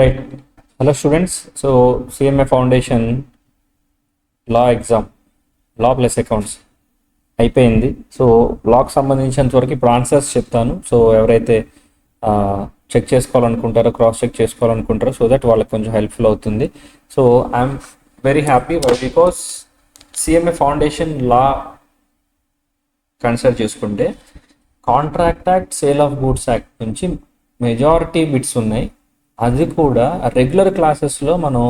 Right. Hello students. So CMA foundation law exam, law plus accounts అయిపోయింది. So లాకి సంబంధించినంత వరకు ఇప్పుడు ఆన్సర్స్ చెప్తాను. సో ఎవరైతే చెక్ చేసుకోవాలనుకుంటారో, క్రాస్ చెక్ చేసుకోవాలనుకుంటారో, సో దట్ వాళ్ళకి కొంచెం హెల్ప్ఫుల్ అవుతుంది. So I'm very happy because CMA foundation law consider చేసుకుంటే contract act, sale of goods act నుంచి మెజారిటీ బిట్స్ ఉన్నాయి. అది కూడా రెగ్యులర్ క్లాసెస్లో మనం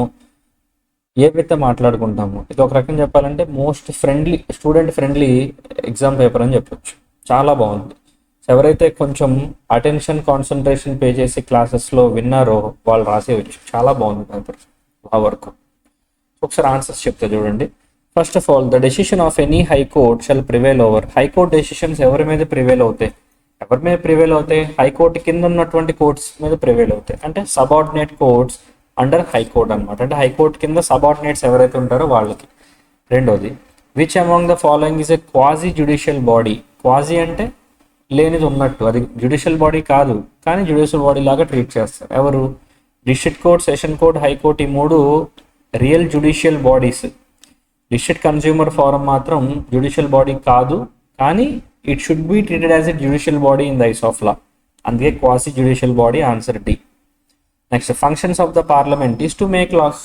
ఏవైతే మాట్లాడుకుంటామో, ఇది ఒక రకం చెప్పాలంటే most friendly, student friendly exam paper అని చెప్పొచ్చు. చాలా బాగుంది. ఎవరైతే కొంచెం అటెన్షన్, కాన్సన్ట్రేషన్ పే చేసి క్లాసెస్లో విన్నారో వాళ్ళు రాసేయచ్చు. చాలా బాగుంది పేపర్, ఆ వర్క్. ఒకసారి ఆన్సర్స్ చెప్తే చూడండి. First of all, the decision of any high court shall prevail over. High court decisions ఎవరి మీద ప్రివేల్ అవుతాయి? ఎవరి మీద ప్రివేల్ అవుతాయి? హైకోర్టు కింద ఉన్నటువంటి కోర్ట్స్ మీద ప్రివేల్ అవుతాయి. అంటే సబార్డినేట్ కోర్ట్స్ అండర్ హైకోర్ట్ అనమాట. అంటే హైకోర్టు కింద సబార్డినేట్స్ ఎవరైతే ఉంటారో వాళ్ళకి. రెండోది, which among the following is a quasi judicial body. Quasi అంటే లేనిది ఉన్నట్టు, అది జ్యుడిషియల్ బాడీ కాదు కానీ జ్యుడిషియల్ బాడీ లాగా ట్రీట్ చేస్తారు. ఎవరు? District court, session court, high court, ఈ మూడు real judicial bodies. District consumer forum మాత్రం జ్యుడిషియల్ బాడీ కాదు, కానీ it should be treated as a judicial body in the eyes of law. అందుకే quasi judicial body, answer D. Next, functions of the parliament is to make laws.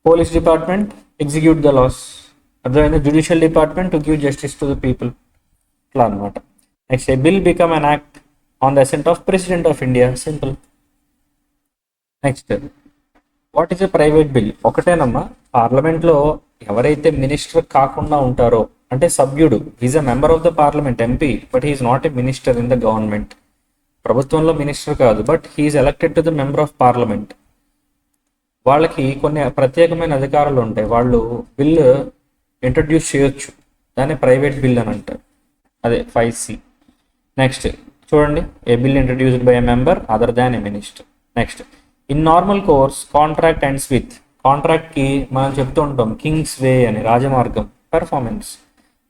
Police department execute the laws. అర్థమైంది? Judicial department to give justice to the people. ఇట్లా అనమాట. Next, a bill become an act on the assent of president of India. Simple. Next, what is a private bill? ఒకటేనమ్మా. పార్లమెంట్లో ఎవరైతే minister కాకుండా ఉంటారో, అంటే సభ్యుడు, is a member of the parliament, MP, but he is not a minister in the government. ప్రభుత్వంలో minister కాదు, but he is elected to the member of parliament. వాళ్ళకి కొన్ని ప్రత్యేకమైన అధికారాలు ఉంటాయి. వాళ్ళు బిల్ ఇంట్రడ్యూస్ చేయొచ్చు. దాన్ని ప్రైవేట్ బిల్ అని అంటారు. అదే 5C. నెక్స్ట్ చూడండి, a bill introduced by a member other than a minister. Next, in normal course contract ends with. కాంట్రాక్ట్కి మనం చెప్తూ ఉంటాం కింగ్స్ వే అని, రాజమార్గం, పెర్ఫార్మెన్స్.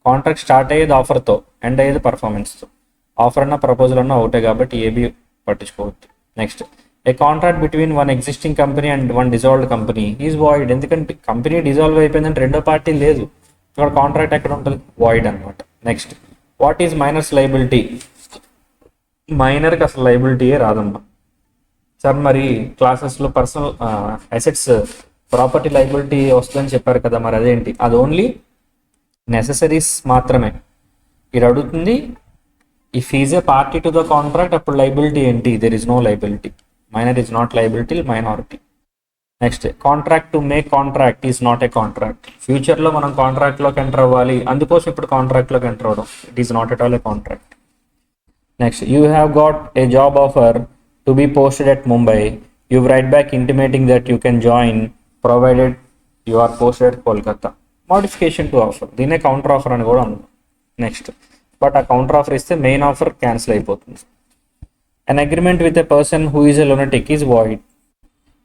కాంట్రాక్ట్ స్టార్ట్ అయ్యేది ఆఫర్తో, ఎండ్ అయ్యేది పర్ఫార్మెన్స్తో. ఆఫర్ అన్న ప్రపోజల్ అన్న ఒకటే కాబట్టి ఏబీ పట్టించుకోవద్దు. Next, a contract between one existing company and one dissolved company is void. ఎందుకంటే కంపెనీ డిజాల్వ్ అయిపోయిందంటే రెండో పార్టీ లేదు, ఇక్కడ కాంట్రాక్ట్ ఎక్కడ ఉంటుంది? వాయిడ్ అనమాట. Next, what is minor's liability? మైనర్కి అసలు లైబిలిటీయే రాదమ్మా. సార్ మరి క్లాసెస్లో పర్సనల్ అసెట్స్, ప్రాపర్టీ లైబిలిటీ వస్తుందని చెప్పారు కదా, మరి అదేంటి? అది ఓన్లీ నెససరీస్ మాత్రమే. ఇది అడుగుతుంది, if is a party to the contract అప్పుడు లైబిలిటీ ఏంటి? There is no liability. Minor is not liability, minority. Next, contract to make contract is not a contract. ఫ్యూచర్లో మనం కాంట్రాక్ట్లోకి ఎంటర్ అవ్వాలి, అందుకోసం ఇప్పుడు కాంట్రాక్ట్లోకి ఎంటర్ అవ్వడం. It is not at all a contract. Next, you have got a job offer to be posted at Mumbai. You write back intimating that you can join provided you are posted at Kolkata. Modification to offer, దీన్నే counter offer అని కూడా అన్నాం. నెక్స్ట్, but ఆ counter offer ఇస్తే main offer cancel అయిపోతుంది. An agreement with a person who is a lunatic is void.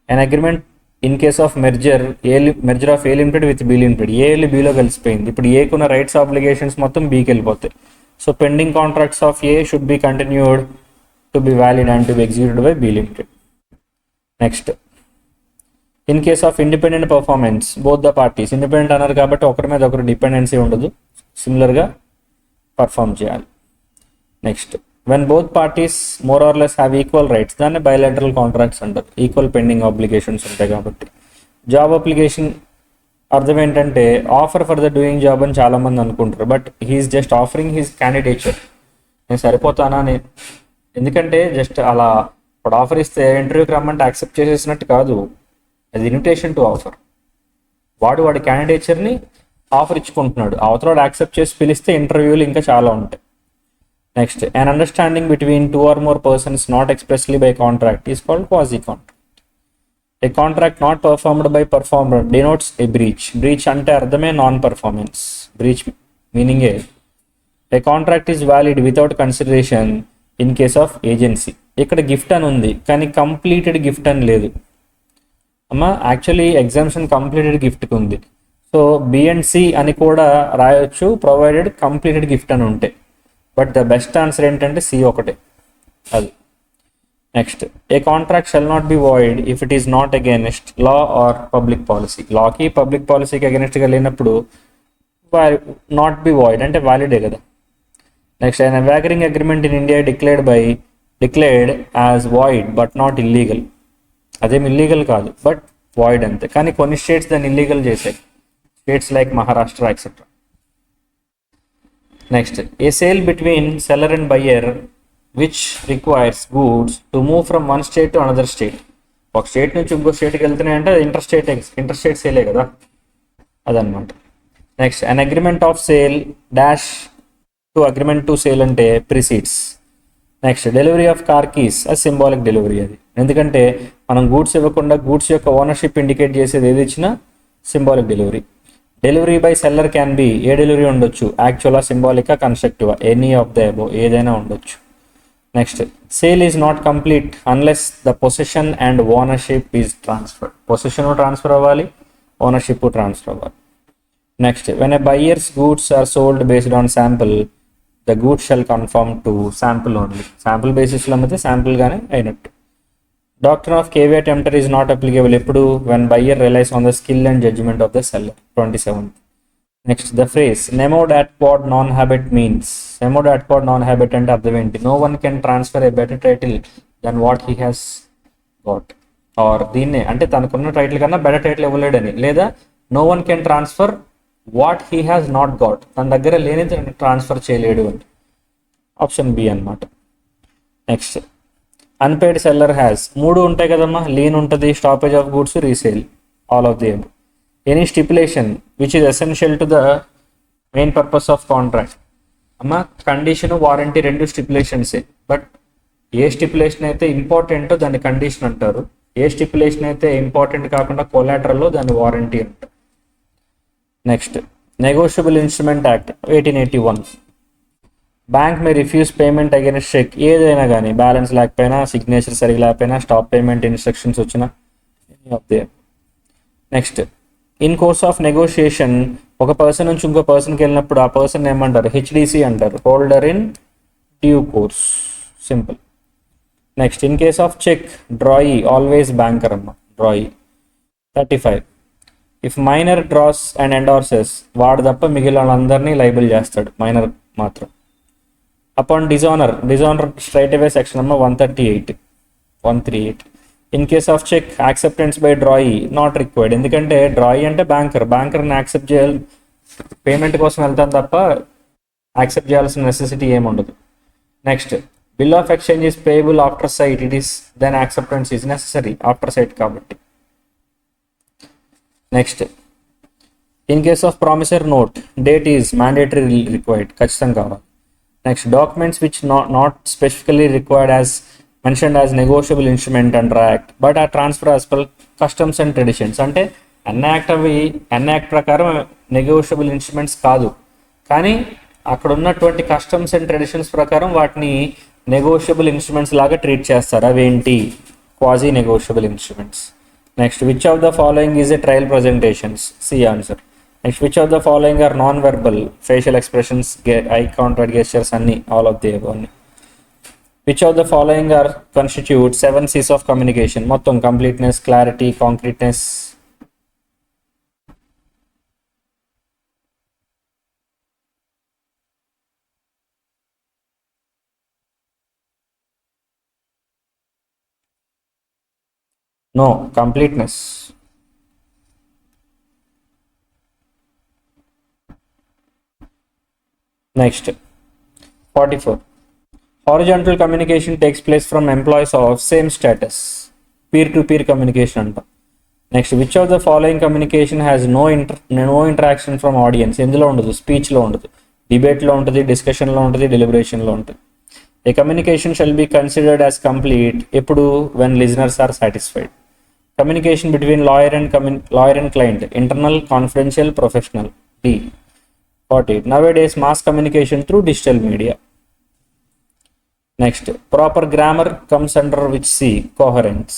An agreement in case of merger of A limited with B limited. A వెళ్ళి బీలో కలిసిపోయింది, ఇప్పుడు ఏకున్న రైట్స్ ఆబ్లిగేషన్స్ మొత్తం బీకి వెళ్ళిపోతాయి. So pending contracts of A should be continued to be valid and to be executed by be limited. Next, in case of independent performance both the parties. Independent అన్నారు కాబట్టి ఒకరి మీద ఒకరు డిపెండెన్సీ ఉండదు, సిమిలర్గా పర్ఫామ్ చేయాలి. Next, when both parties more or less have equal rights, దాన్ని bilateral contracts అంటారు. ఈక్వల్ పెండింగ్ ఆబ్లిగేషన్స్ ఉంటాయి కాబట్టి. జాబ్ అప్లికేషన్ అర్థం ఏంటంటే offer for the doing job అని చాలామంది అనుకుంటారు, but he is just offering his candidature. నేను సరిపోతానా అని, ఎందుకంటే జస్ట్ అలా ఇప్పుడు ఆఫర్ ఇస్తే ఇంటర్వ్యూకి రమ్మంటే యాక్సెప్ట్ చేసేసినట్టు కాదు, అది ఇన్విటేషన్ టు ఆఫర్. వాడి క్యాండిడేచర్ని ఆఫర్ ఇచ్చుకుంటున్నాడు, అవతల యాక్సెప్ట్ చేసి పిలిస్తే ఇంటర్వ్యూలు ఇంకా చాలా ఉంటాయి. Next, an understanding between two or more persons not expressly by contract is called quasi contract. A contract not performed by performer denotes a breach. Breach అంటే అర్థమే నాన్ పర్ఫార్మెన్స్. బ్రీచ్ మీనింగే a contract is valid without consideration in case of agency. ఇక్కడ gift అని ఉంది కానీ completed gift అని లేదు అమ్మా. యాక్చువల్లీ ఎగ్జామ్షన్ కంప్లీటెడ్ గిఫ్ట్కి ఉంది. సో బిఎండ్సి అని కూడా రాయొచ్చు ప్రొవైడెడ్ కంప్లీటెడ్ గిఫ్ట్ అని ఉంటే. బట్ ద బెస్ట్ ఆన్సర్ ఏంటంటే సి ఒకటే. అది next, a contract shall not be void if it is not against law or public policy. లాకి పబ్లిక్ పాలసీకి అగేనెస్ట్గా లేనప్పుడు నాట్ బి వాయిడ్ అంటే వ్యాలిడే కదా. Next, an awaggering agreement in India declared as void but not illegal. అదేం illegal కాదు, but void అంతే. కానీ కొన్ని స్టేట్స్ దాన్ని ఇల్లీగల్ చేశాయి, states like Maharashtra etcetera. Next, a sale between seller and buyer which requires goods to move from one state to another state. ఒక state నుంచి ఇంకో స్టేట్కి వెళ్తున్నాయంటే ఇంటర్ స్టేట్ సేలే కదా, అదనమాట. Next, an agreement of sale dash to agreement to sale అంటే precedes. Next, delivery of car keys అది సింబాలిక్ డెలివరీ. అది ఎందుకంటే మనం గూడ్స్ ఇవ్వకుండా గూడ్స్ యొక్క ఓనర్షిప్ ఇండికేట్ చేసేది ఏది ఇచ్చినా symbolic delivery. Delivery by seller can be, a delivery ఉండొచ్చు, యాక్చువలా, సింబాలికా, కన్స్ట్రక్టివా, ఎనీ ఆఫ్ ద అబోవ్, ఏదైనా ఉండొచ్చు. Next, sale is not complete unless the possession and ownership is transfer. Possession transfer అవ్వాలి, ఓనర్షిప్ ట్రాన్స్ఫర్ అవ్వాలి. Next, when a buyers goods are sold based on sample the goods shall conform to sample only. Sample బేసిస్లో అమ్మితే శాంపుల్గానే అయినట్టు. Doctor of caveat emptor is not applicable ఎప్పుడు, when buyer relies on the skill and judgement of the seller. 27th. Next, the phrase nemo dat quod non habet means. Nemo dat quod non habet అంటే అర్థం ఏంటి? No one can transfer a better title than what he has got. Or దీన్నే అంటే తనకున్న title కన్నా better title ఇవ్వలేడని, లేదా no one can transfer what he has not got, తన దగ్గర లేని ట్రాన్స్ఫర్ చేయలేడు అని. ఆప్షన్ బి అనమాట. నెక్స్ట్, అన్పేడ్ సెల్లర్ హ్యాస్, మూడు ఉంటాయి కదమ్మా, లీన్ ఉంటుంది, stoppage of goods, resale, all of the above. Any stipulation which is essential to the main purpose of contract. అమ్మ, కండిషన్ వారంటీ రెండు స్టిపులేషన్సే, బట్ ఏ స్టిపులేషన్ అయితే ఇంపార్టెంటో దాన్ని కండిషన్ అంటారు, ఏ స్టిపులేషన్ అయితే ఇంపార్టెంట్ కాకుండా కొలాటరల్లో దాన్ని వారంటీ అంటారు. Next, negotiable instrument act 1881. Bank may refuse payment against cheque, ఏదైనా కానీ, బ్యాలెన్స్ లేకపోయినా, సిగ్నేచర్ సరిగా లేకపోయినా, స్టాప్ పేమెంట్ ఇన్స్ట్రక్షన్స్ వచ్చినా, any of there. Next, in course of negotiation ఒక పర్సన్ నుంచి ఇంకో పర్సన్కి వెళ్ళినప్పుడు ఆ పర్సన్ ఏమంటారు? హెచ్డిసి అంటారు, holder in due course, simple. Next, in case of cheque drawee always banker అమ్మ, drawee. 35. If minor draws and endorses, వాడు తప్ప మిగిలిన వాళ్ళందరినీ లైబుల్ చేస్తాడు, మైనర్ మాత్రం. Upon dishonour straight away section అమ్మ 138. In case of cheque acceptance by drawee not required, ఎందుకంటే drawee అంటే బ్యాంకర్ని యాక్సెప్ట్ చేయాలి, పేమెంట్ కోసం వెళ్తాను తప్ప యాక్సెప్ట్ చేయాల్సిన నెసెసిటీ ఏముండదు. Next, bill of exchange is payable after sight, it is then acceptance is necessary after sight కాబట్టి. Next, in case of promissory note date is mandatory required, ఖచ్చితంగా కావాలి. Next, documents which not specifically required as mentioned as negotiable instrument under act but are transfer as per customs and traditions. అంటే an act ప్రకారం negotiable instruments కాదు, కానీ అక్కడ ఉన్నటువంటి customs and traditions ప్రకారం వాటిని నెగోషియబుల్ ఇన్స్ట్రుమెంట్స్ లాగా ట్రీట్ చేస్తారు. అవేంటి? Quasi negotiable instruments. Next, which of the following is a trial presentations? C answer. Next, which of the following are non verbal? Facial expressions, eye contact gestures అన్ని, all of the above అన్ని. Which of the following are constitute 7 C's of communication? మొత్తం completeness, clarity, concreteness. No, completeness. Next, 44. Horizontal communication takes place from employees of same status. Peer-to-peer communication anta. Next, which of the following communication has no interaction from audience? ఎందులో ఉండదు, స్పీచ్లో ఉండదు, డిబేట్లో ఉంటుంది, డిస్కషన్లో ఉంటుంది, డెలిబరేషన్లో ఉంటుంది. A communication shall be considered as complete ఎప్పుడు? when listeners are satisfied. Communication between lawyer and client, internal, confidential, professional. D. 48. Nowadays mass communication through digital media. Next, proper grammar comes under which C? Coherence.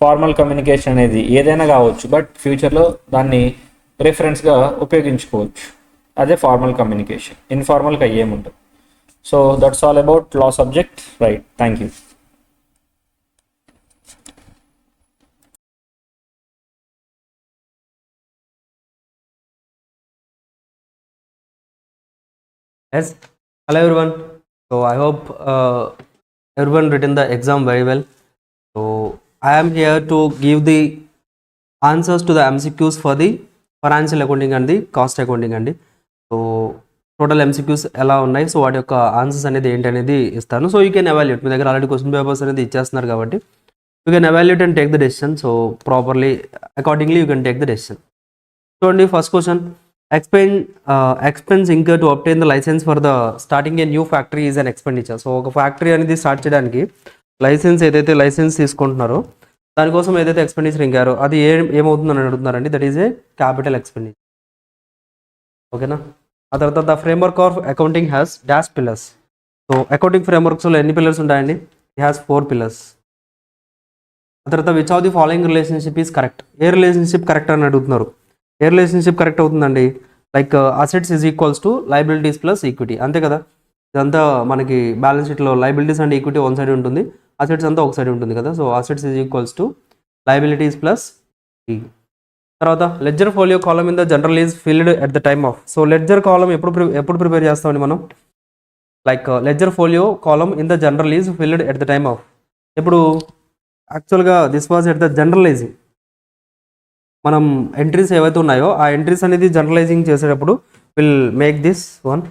Formal communication అనేది ఏదైనా కావచ్చు, but ఫ్యూచర్లో దాన్ని రిఫరెన్స్గా ఉపయోగించుకోవచ్చు, అదే formal communication. ఇన్ఫార్మల్గా ఏముంటుంది. So that's all about law subject, right? Thank you. Yes. Hello everyone. So I hope everyone written the exam very well. So I am here to give the answers to the MCQs for the financial accounting and the cost accounting అండి. So total MCQs ఎలా ఉన్నాయి, so వాటి యొక్క answers అనేది ఏంటి అనేది ఇస్తాను. So you can evaluate, మీ దగ్గర ఆల్రెడీ క్వశ్చన్ పేపర్స్ అనేది ఇచ్చేస్తున్నారు కాబట్టి you can evaluate and take the decision. So properly accordingly you can take the decision. చూడండి, first question, expense incurred to obtain the license for the starting a new factory is an expenditure. So ఒక factory అనేది start చేయడానికి ఏదైతే licence తీసుకుంటున్నారో దానికోసం ఏదైతే expenditure ఇంకారో అది ఏమవుతుందని అడుగుతున్నారండి. That is a capital expenditure. ఓకేనా. ఆ తర్వాత the framework of accounting has dash pillars. So accounting ఫ్రేమ్వర్క్స్లో ఎన్ని పిల్లర్స్ ఉంటాయండి? It has 4 pillars. ఆ తర్వాత which of the following relationship is correct. ఏ రిలేషన్షిప్ కరెక్ట్ అని అడుగుతున్నారు. ఏ రిలేషన్షిప్ కరెక్ట్ అవుతుందండి? Like assets is equals to liabilities plus equity, అంతే కదా. ఇదంతా మనకి బ్యాలెన్స్ షీట్లో liabilities and equity one side ఉంటుంది, అసెట్స్ అంతా ఒక సైడ్ ఉంటుంది కదా. So assets is equals to liabilities plus ఈ. తర్వాత ledger folio column in the general is filled at the time of. So ledger column ఎప్పుడు ప్రిపేర్ చేస్తామండి మనం? Like ledger folio column in the general is filled at the time of. ఇప్పుడు యాక్చువల్గా this was at the generalising. మనం entries ఏవైతే ఉన్నాయో ఆ entries అనేది జనరలైజింగ్ చేసేటప్పుడు will make this one.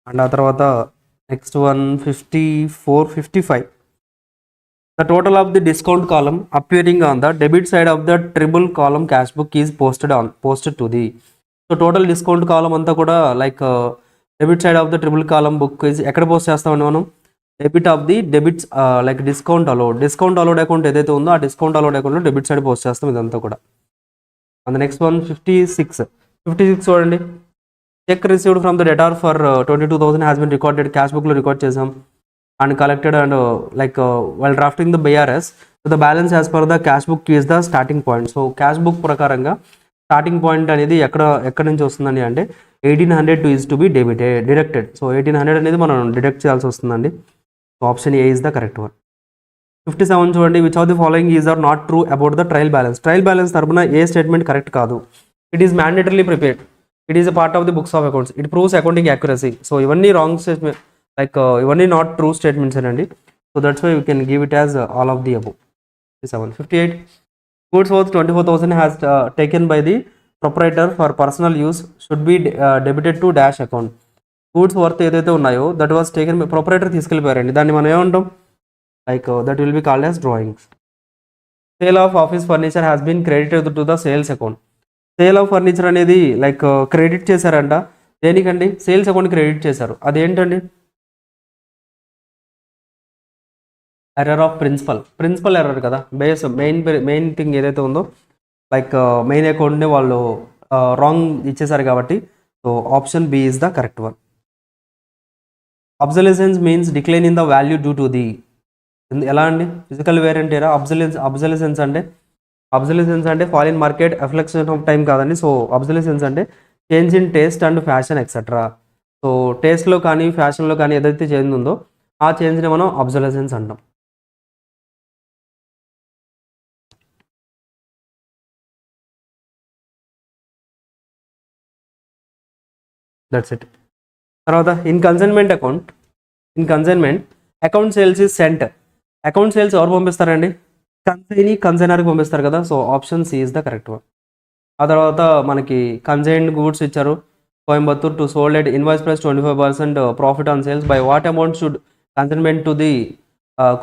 And ఆ తర్వాత next one 54, 55. The total of the discount column appearing on the debit side of the triple column cash book is posted to the. So total discount column అంతా కూడా like debit side of the triple column book is ఎక్కడ post చేస్తామండి మనం? Debit of the debits like discount allowed account ఏదైతే ఉందో ఆ discount allowed అకౌంట్లో debit side post చేస్తాం ఇదంతా కూడా. అండ్ నెక్స్ట్ వన్ 56 చూడండి. Check received from the debtor for 22,000 has been recorded. Cash బుక్లో రికార్డ్ చేసాం and collected and like while drafting the BRS the balance as per the cash book is the starting point. So cash book ప్రకారంగా starting point అనేది ఎక్కడి నుంచి వస్తుందండి అంటే 1800 is to be deducted. So 1800 అనేది మనం డిడక్ట్ చేయాల్సి వస్తుందండి. So option A is the correct one. 57 చూడండి, which of the following is or not true about the trial balance. Trial balance తరపున ఏ స్టేట్మెంట్ కరెక్ట్ కాదు? It is mandatorily prepared, it is a part of the books of accounts, it proves accounting accuracy. So ఇవన్నీ wrong statement, like ఇవన్నీ not true statements అండి. So that's why you can give it as all of the above. 58, goods worth 24,000 has taken by the proprietor for personal use should be debited to dash account. Goods worth ఏదైతే ఉన్నాయో that was taken by proprietor, తీసుకెళ్ళిపోయారండి. దాన్ని మనం ఏమంటాం? Like that will be called as drawings. Sale of office furniture has been credited to the sales account. Sale of furniture అనేది like credit చేశారంట. దేనికండి? Sales account credit చేశారు. అదేంటండి? Error of principle error కదా. మెయిన్ థింగ్ ఏదైతే ఉందో like main అకౌంట్ని వాళ్ళు రాంగ్ ఇచ్చేసారు కాబట్టి so option B is the correct one. Obsolescence means decline in the value due to the. ఎలా అండి? ఫిజికల్ వేర్ అండ్ టేరా. అబ్జలెసెన్స్ అంటే fall in market, efflux of time కాదండి. సో అబ్జలెసెన్స్ అంటే change in taste and fashion etcetera. So టేస్ట్లో కానీ ఫ్యాషన్లో కానీ ఏదైతే చేంజ్ ఉందో ఆ చేంజ్ని మనం అబ్జలెసెన్స్ అంటాం. That's it. తర్వాత in consignment account sales is sent. Account sales ఎవరు పంపిస్తారండి? కన్సైనర్కి పంపిస్తారు కదా. So option C is the correct one. ఆ తర్వాత మనకి కన్సైన్డ్ గూడ్స్ ఇచ్చారు. Coimbatore to sold at invoice price 25% profit on sales. By what amount should consignment to the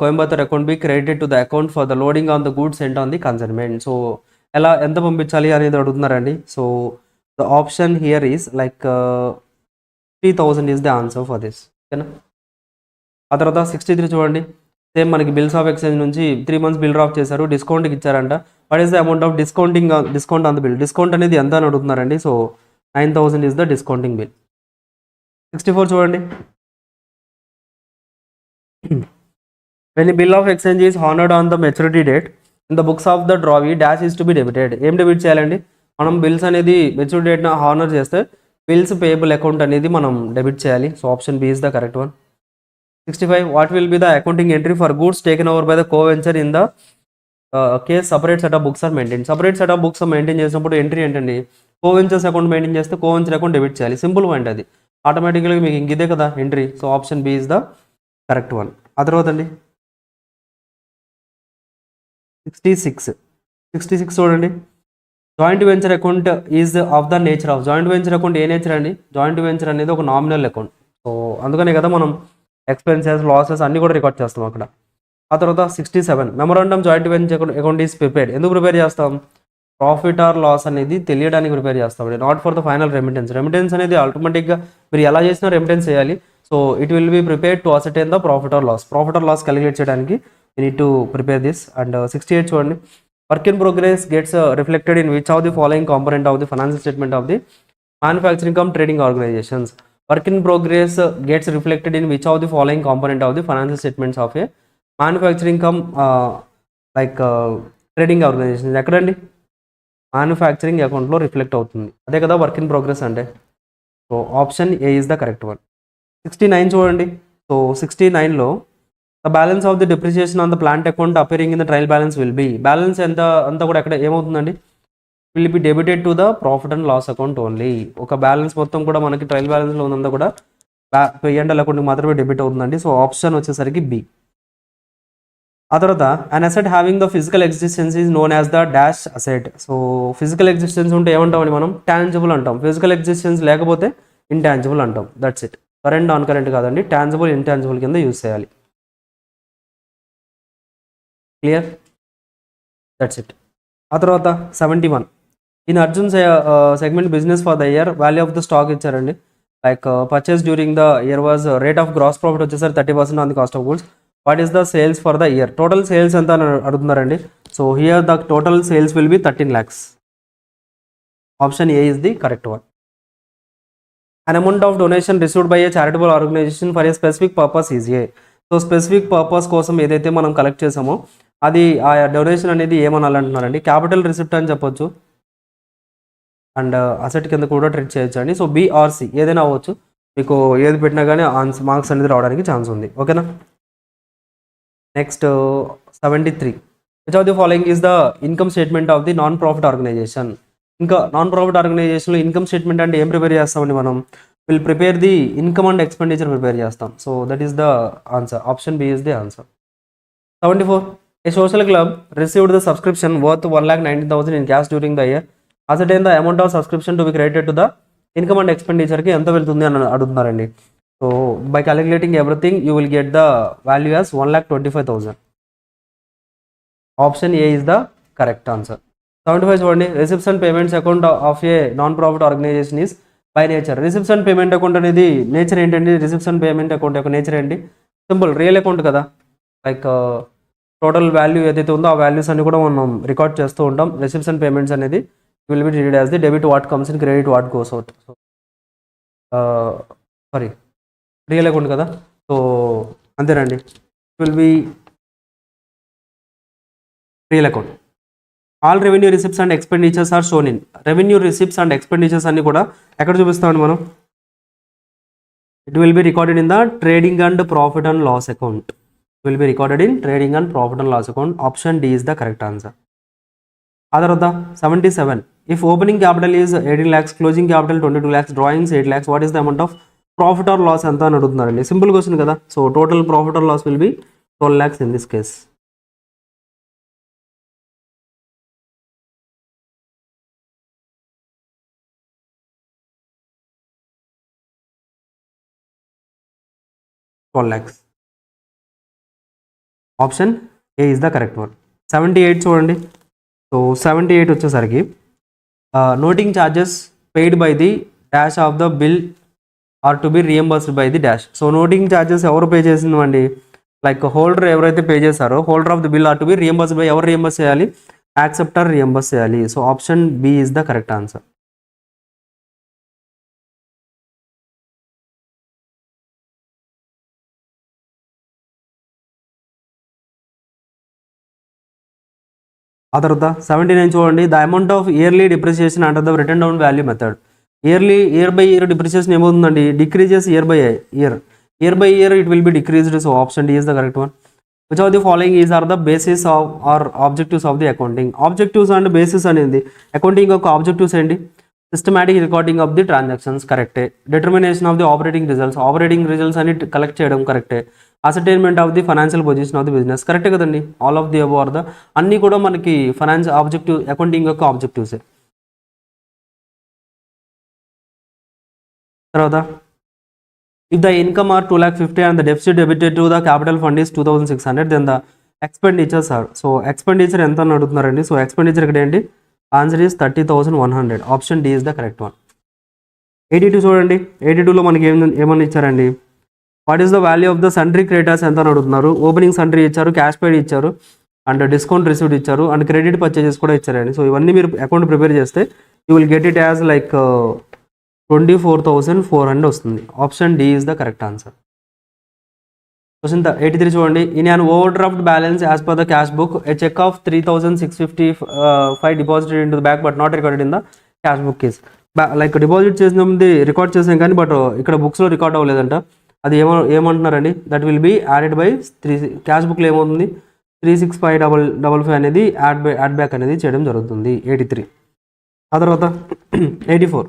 Coimbatore account be credited to the account for the loading on the goods sent on the consignment. So ఎంత పంపించాలి అనేది అడుగుతున్నారండి. So the option here is like 3,000 is the answer for this. ఓకేనా. ఆ తర్వాత 63 చూడండి. Same మనకి bills of exchange నుంచి 3 months బిల్ డ్రాఫ్ట్ చేశారు, డిస్కౌంట్కి ఇచ్చారంట. What is the amount of discount on the bill? Discount అనేది ఎంత అని అడుగుతున్నారండి. So 9,000 is the discounting bill. 64 చూడండి. When the bill of exchange is honoured on the maturity date in the books of the drawee dash is to be debited. ఏం debit చేయాలండి? మనం bills అనేది maturity డేట్న హానర్ చేస్తే bills payable account అనేది మనం debit చేయాలి. So option B is the correct one. 65, what will be the accounting entry for goods taken over by the coventurer in the case separate set of books are maintain. Separate set of books maintain చేసినప్పుడు entry ఏంటండి? Coventurers account maintain చేస్తే coventurer account debit చేయాలి. Simple point అది. ఆటోమేటిక్గా మీకు ఇంక ఇదే కదా entry. So option B is the correct one. ఆ తర్వాత అండి 66 చూడండి. Joint venture account is of the nature of. Joint venture account A nature అండి? జాయింట్ వెంచర్ అనేది ఒక నామినల్ అకౌంట్. సో అందుకనే కదా మనం ఎక్స్పెన్సెస్ లాసెస్ అన్నీ కూడా రికార్డ్ చేస్తాం అక్కడ. ఆ తర్వాత 67 memorandum joint venture account is prepared. ఎందుకు ప్రిపేర్ చేస్తాం? ప్రాఫిట్ ఆర్ లాస్ అనేది తెలియడానికి ప్రిపేర్ చేస్తాం. Not for the final remittance. Remittance అనేది ఆటోమేటిక్గా మీరు ఎలా చేసినా రెమిటెన్స్ చేయాలి. So it will be prepared to ascertain the profit or loss. Profit or loss calculate చేయడానికి you need to prepare this. And 68 చూడండి. Work in progress gets reflected in which of the following component of the financial statement of the manufacturing cum trading organisations. Work in progress gets reflected in which of the following component of the financial statements of a manufacturing cum trading organisation. ఎక్కడండి? Manufacturing అకౌంట్లో reflect అవుతుంది. అదే కదా work in progress అంటే. So option A is the correct one. 69 చూడండి. So 69లో the balance of the depreciation on the plant account appearing in the trial balance will be. Balance ఎంత అంతా కూడా ఎక్కడ ఏమవుతుందండి? Will be debited to the profit and loss account only. ఒక balance మొత్తం కూడా మనకి ట్రయల్ బ్యాలెన్స్లో ఉన్నంతా కూడా P&L అకౌంట్కి మాత్రమే డెబిట్ అవుతుందండి. సో ఆప్షన్ వచ్చేసరికి బి. ఆ తర్వాత an asset having the physical existence is known as the dash asset. So physical existence ఉంటే ఏమంటామని మనం? టాంజిబుల్ అంటాం. ఫిజికల్ ఎగ్జిస్టెన్స్ లేకపోతే ఇంటాంజిబుల్ అంటాం. That's it. Current non current కాదండి, టాంజిబుల్ ఇంటాంజిబుల్ కింద యూజ్ చేయాలి. క్లియర్? That's it. ఆ తర్వాత 71 in Arjun segment business for the year value of the stock ఇచ్చారండి. Like purchase during the year was rate of gross profit వచ్చేసరికి 30% on the cost of goods. What is the sales for the year? Total sales ఎంత అని అడుగుతున్నారండి. So here the total sales will be 13 lakhs. Option A is the correct one. An amount of donation received by a charitable organisation for a specific purpose is a. So specific purpose కోసం ఏదైతే మనం collect చేసామో అది ఆ donation అనేది ఏమనాలంటున్నారండి? Capital receipt అని చెప్పొచ్చు and asset కింద కూడా ట్రీట్ చేయొచ్చు అండి. సో బీఆర్సి ఏదైనా అవ్వచ్చు. మీకు ఏది పెట్టినా కానీ మార్క్స్ అనేది రావడానికి ఛాన్స్ ఉంది. ఓకేనా? Next 73 which of the following is the income statement of the non profit organisation. ఇంకా నాన్ ప్రాఫిట్ ఆర్గనైజేషన్లో ఇన్కమ్ స్టేట్మెంట్ అంటే ఏం ప్రిపేర్ చేస్తామండి మనం? Will prepare the income and expenditure prepare చేస్తాం. So that is the answer. Option B is the answer. 74 a social club received the subscription worth 1,19,000 in cash during the year. Ascertain the amount of subscription to be credited to the income and ఎక్స్పెండిచర్కి ఎంత వెళ్తుంది అని అడుగుతున్నారండి. So by calculating everything you will get the value as 1,25,000. Option A is the correct answer. 75 చూడండి. Receipts and payments account of a non profit organisation is by nature. Receipts and payment account అనేది nature ఏంటండి? Receipts and payment account యొక్క nature ఏంటి? Simple, real account కదా. Like total value ఏదైతే ఉందో ఆ values అన్ని కూడా మనం రికార్డ్ చేస్తూ ఉంటాం. రిసిప్ట్స్ అండ్ పేమెంట్స్ అనేది will be treated as the debit what comes in, credit what goes out. Sorry, real account కదా. సో అంతేనండి, will be real account. All revenue receipts and expenditures are shown in. Revenue receipts and expenditures అన్ని కూడా ఎక్కడ చూపిస్తామండి మనం? It will be recorded in the trading and profit and loss account. Will be recorded in trading and profit and loss account. Option D is the correct answer. ఆ తర్వాత 77 if opening capital is 18 lakhs, closing capital 22 lakhs, drawings 8 lakhs, what is the amount of profit or loss ఎంత అని అడుగుతున్నారండి. Simple question కదా. So total profit or loss will be 12 lakhs in this case. Option A is the correct one. 78 చూడండి. So 78 వచ్చేసరికి noting charges paid by the dash of the bill are to be reimbursed by the dash. So noting charges ఎవరు pay చేసిందండి? Like holder ఎవరైతే pay చేశారో holder of the bill are to be reimbursed by, ఎవరు reimburse చేయాలి? Acceptor reimburse చేయాలి. So option B is the correct answer. ఆ తర్వాత 79 చూడండి. The amount of yearly depreciation under the written down value method. Year by year depreciation ఏమవుతుందండి? Decreases year by year. Year by year it will be decreased. So option D is the correct one. Which of the following is are the basis of or objectives of the accounting. Objectives and basis అనేది accounting యొక్క objectives ఏంటి? Systematic recording of the transactions కరెక్టే. Determination of the operating results అని collect చేయడం కరెక్టే. Ascertainment of the financial position of the business కరెక్టే కదండి. All of the above are the అన్నీ కూడా మనకి ఫైనాన్స్ ఆబ్జెక్టివ్ అకౌంటింగ్ యొక్క ఆబ్జెక్టివ్సే. తర్వాత if the income are 2,50,000 and the deficit debited to the capital fund is 2,600, then the expenditures are, so expenditure ఎంత అని అడుగుతున్నారండి. సో ఎక్స్పెండిచర్ ఇక్కడ ఏంటి, answer is 30,100. Option D is the correct one. 82 చూడండి. 82లో మనకి ఏమని ఇచ్చారండి, what is the value of the sundry creditors ఎంత అని అడుగుతున్నారు. ఓపెనింగ్ సండ్రీ ఇచ్చారు, క్యాష్ పెయిడ్ ఇచ్చారు, అండ్ డిస్కౌంట్ రిసీవ్డ్ ఇచ్చారు, అండ్ క్రెడిట్ పర్చేజెస్ కూడా ఇచ్చారండి. సో ఇవన్నీ మీరు అకౌంట్ ప్రిపేర్ చేస్తే you will get it as like 24,400 వస్తుంది. Option D is the correct answer. Question 83 చూడండి. In an over draft balance as per the cash book a cheque of 3,655 deposited into the bank but not recorded in the cash book case. Like deposit చేసినది record చేసాం కానీ but ఇక్కడ బుక్స్లో record అవ్వలేదంట. అది ఏమంటున్నారండి, that will be added by cash బుక్లో ఏమవుతుంది 36555 అనేది యాడ్ బ్యాక్ అనేది చేయడం జరుగుతుంది. 83. ఆ తర్వాత 84.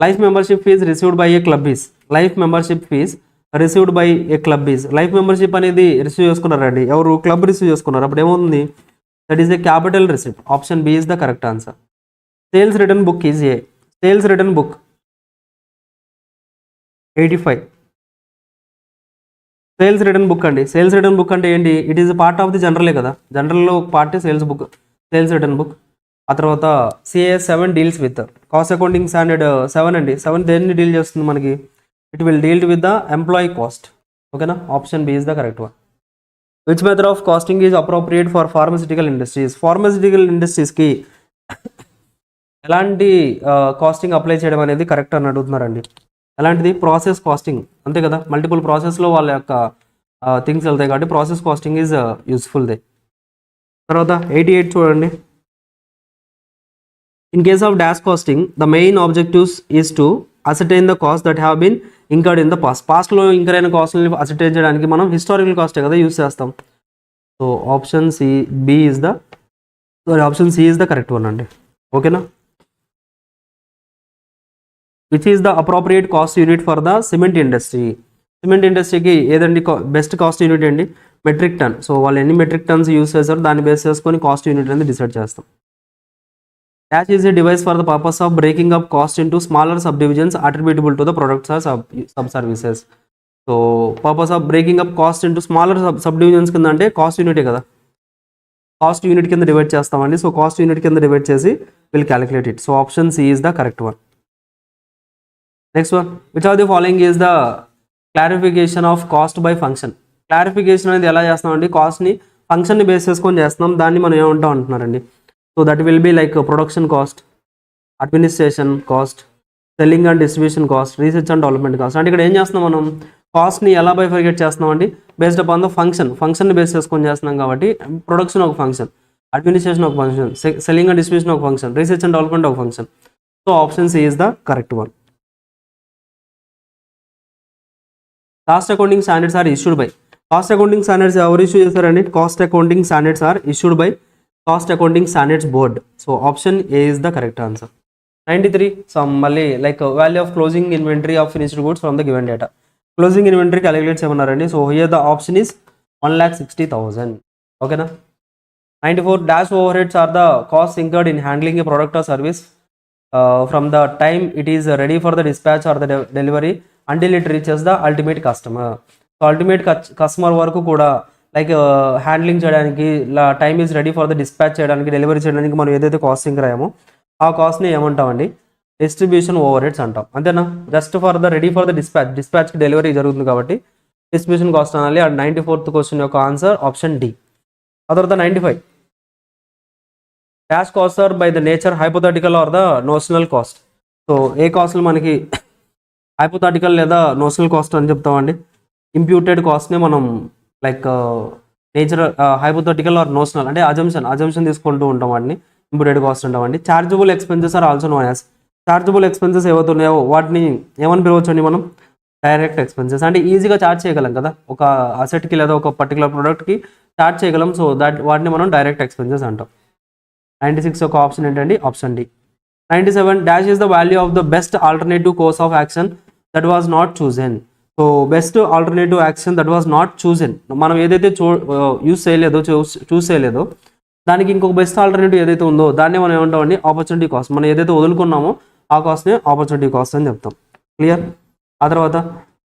Life membership fees received by a club is. Life membership fees received by a club is. Life membership అనేది రిసీవ్ చేసుకున్నారండి, ఎవరు క్లబ్ రిసీవ్ చేసుకున్నారు, అప్పుడు ఏమవుతుంది, that is a capital receipt. Option B is the correct answer. Sales return book is A. Sales return book 85. Sales return book అండి. Sales return book అంటే ఏంటి, it is part of the జనరలే కదా, జనరల్లో part sales book, sales return book. ఆ తర్వాత CAS 7 deals with cost accounting standard 7 అండి. 7 దేన్ని డీల్ చేస్తుంది మనకి, it will deal with the employee cost. ఓకేనా, option B is the correct one. Which method of costing is appropriate for pharmaceutical industries. Pharmaceutical ఇండస్ట్రీస్కి ఎలాంటి costing apply చేయడం అనేది correct అని అడుగుతున్నారండి. ఎలాంటిది, ప్రాసెస్ కాస్టింగ్, అంతే కదా, మల్టిపుల్ ప్రాసెస్లో వాళ్ళ యొక్క థింగ్స్ వెళ్తాయి కాబట్టి process casting is useful they. తర్వాత 88 చూడండి. In case of dash costing, the main objectives is to ascertain the cost that have been incurred in the past. పాస్ట్లో ఇంకర్ అయిన కాస్ట్ని అసర్టైన్ చేయడానికి మనం హిస్టారికల్ కాస్టే కదా యూస్ చేస్తాం. So option C is the correct one అండి. ఓకేనా. Which is the appropriate cost unit for the cement industry. Cement ఇండస్ట్రీకి ఏదండి బెస్ట్ కాస్ట్ యూనిట్ అండి, మెట్రిక్ టన్. సో వాళ్ళు ఎన్ని మెట్రిక్ టన్స్ యూస్ చేస్తారో దాన్ని బేస్ చేసుకొని కాస్ట్ యూనిట్ అనేది డిసైడ్ చేస్తాం. Dash is a device for the purpose of breaking up cost into smaller subdivisions attributable to the products or sub-services. So, purpose of breaking up cost into smaller subdivisions కింద అంటే cost యూనిటే కదా, cost unit కింద divide చేస్తామండి. So cost unit కింద divide చేసి will calculate it. So option C is the correct one. Next one, which of the following is the clarification of cost by function. Clarification అనేది ఎలా చేస్తామండి, కాస్ట్ని ఫంక్షన్ని base చేసుకొని చేస్తున్నాం, దాన్ని మనం ఏమంటాం అంటున్నారండి. So that will be like production cost, administration cost, selling and distribution cost, research and development cost. అంటే ఇక్కడ ఏం చేస్తున్నాం మనం, కాస్ట్ని ఎలా బైఫర్గేట్ చేస్తున్నాం అండి, బేస్డ్ అపాన్ ద ఫంక్షన్ని బేస్ చేసుకొని చేస్తున్నాం కాబట్టి ప్రొడక్షన్ ఒక ఫంక్షన్, అడ్మినిస్ట్రేషన్ ఒక ఫంక్షన్, సెల్లింగ్ అండ్ డిస్ట్రిబ్యూషన్ ఒక ఫంక్షన్, రీసెర్చ్ అండ్ డెవలప్మెంట్ ఒక function. So option C is the correct one. Cost accounting standards are issued by. Cost accounting standards ఎవరు issue చేస్తారండి, cost accounting standards are issued by cost accounting standards board. So option A is the correct answer. 93 sum మళ్ళీ like value of closing inventory of finished goods from the given data. Closing inventory calculate చేయమన్నారండి. So here the option is 1,60,000. ఓకేనా. 94 dash overheads are the cost incurred in handling a product or service from the time it is ready for the dispatch or the delivery until it reaches the ultimate customer. So ultimate customer వరకు కూడా like handling చేయడానికి, time is ready for the dispatch చేయడానికి, delivery చేయడానికి మనం ఏదైతే costing రాయామో ఆ కాస్ట్ని ఏమంటామండి, డిస్ట్రిబ్యూషన్ ఓవర్ హెడ్స్ అంటాం. అంతేనా, just for the ready for the డిస్పాచ్కి డెలివరీ జరుగుతుంది కాబట్టి డిస్ట్రిబ్యూషన్ కాస్ట్ అనాలి. అండ్ 94th క్వశ్చన్ యొక్క ఆన్సర్ ఆప్షన్ డి. ఆ తర్వాత 95 dash cost are by the nature hypothetical or the notional cost. So ఏ కాస్ట్లు మనకి హైపోథెటికల్ లేదా నోషనల్ కాస్ట్ అని చెప్తామండి. ఇంప్యూటెడ్ కాస్ట్ని మనం like natural hypothetical or notional అంటే అజంప్షన్ తీసుకుంటూ ఉంటాం, వాటిని ఇంప్యూటెడ్ కాస్ట్ ఉంటామండి. Chargeable expenses are also known as. Chargeable expenses ఏవైతున్నాయో వాటిని ఏమని పిలవచ్చండి మనం, డైరెక్ట్ ఎక్స్పెన్సెస్. అంటే ఈజీగా చార్జ్ చేయగలం కదా, ఒక అసెట్కి లేదా ఒక పర్టికులర్ ప్రోడక్ట్కి చార్జ్ చేయగలం. సో వాటిని మనం డైరెక్ట్ ఎక్స్పెన్సెస్ అంటాం. 96 ఒక ఆప్షన్ ఏంటండి, option D. 97 dash is the value of the best alternative course of action that was not chosen. So best alternative action that was not chosen, మనం ఏదైతే use చేయలేదో చూస్ చేయలేదో దానికి ఇంకొక బెస్ట్ ఆల్టర్నేటివ్ ఏదైతే ఉందో దాన్ని మనం ఏమంటామండి ఆపర్చునిటీ కాస్ట్. మనం ఏదైతే వదులుకున్నామో ఆ కాస్ట్ని ఆపర్చునిటీ కాస్ట్ అని చెప్తాం. క్లియర్? ఆ తర్వాత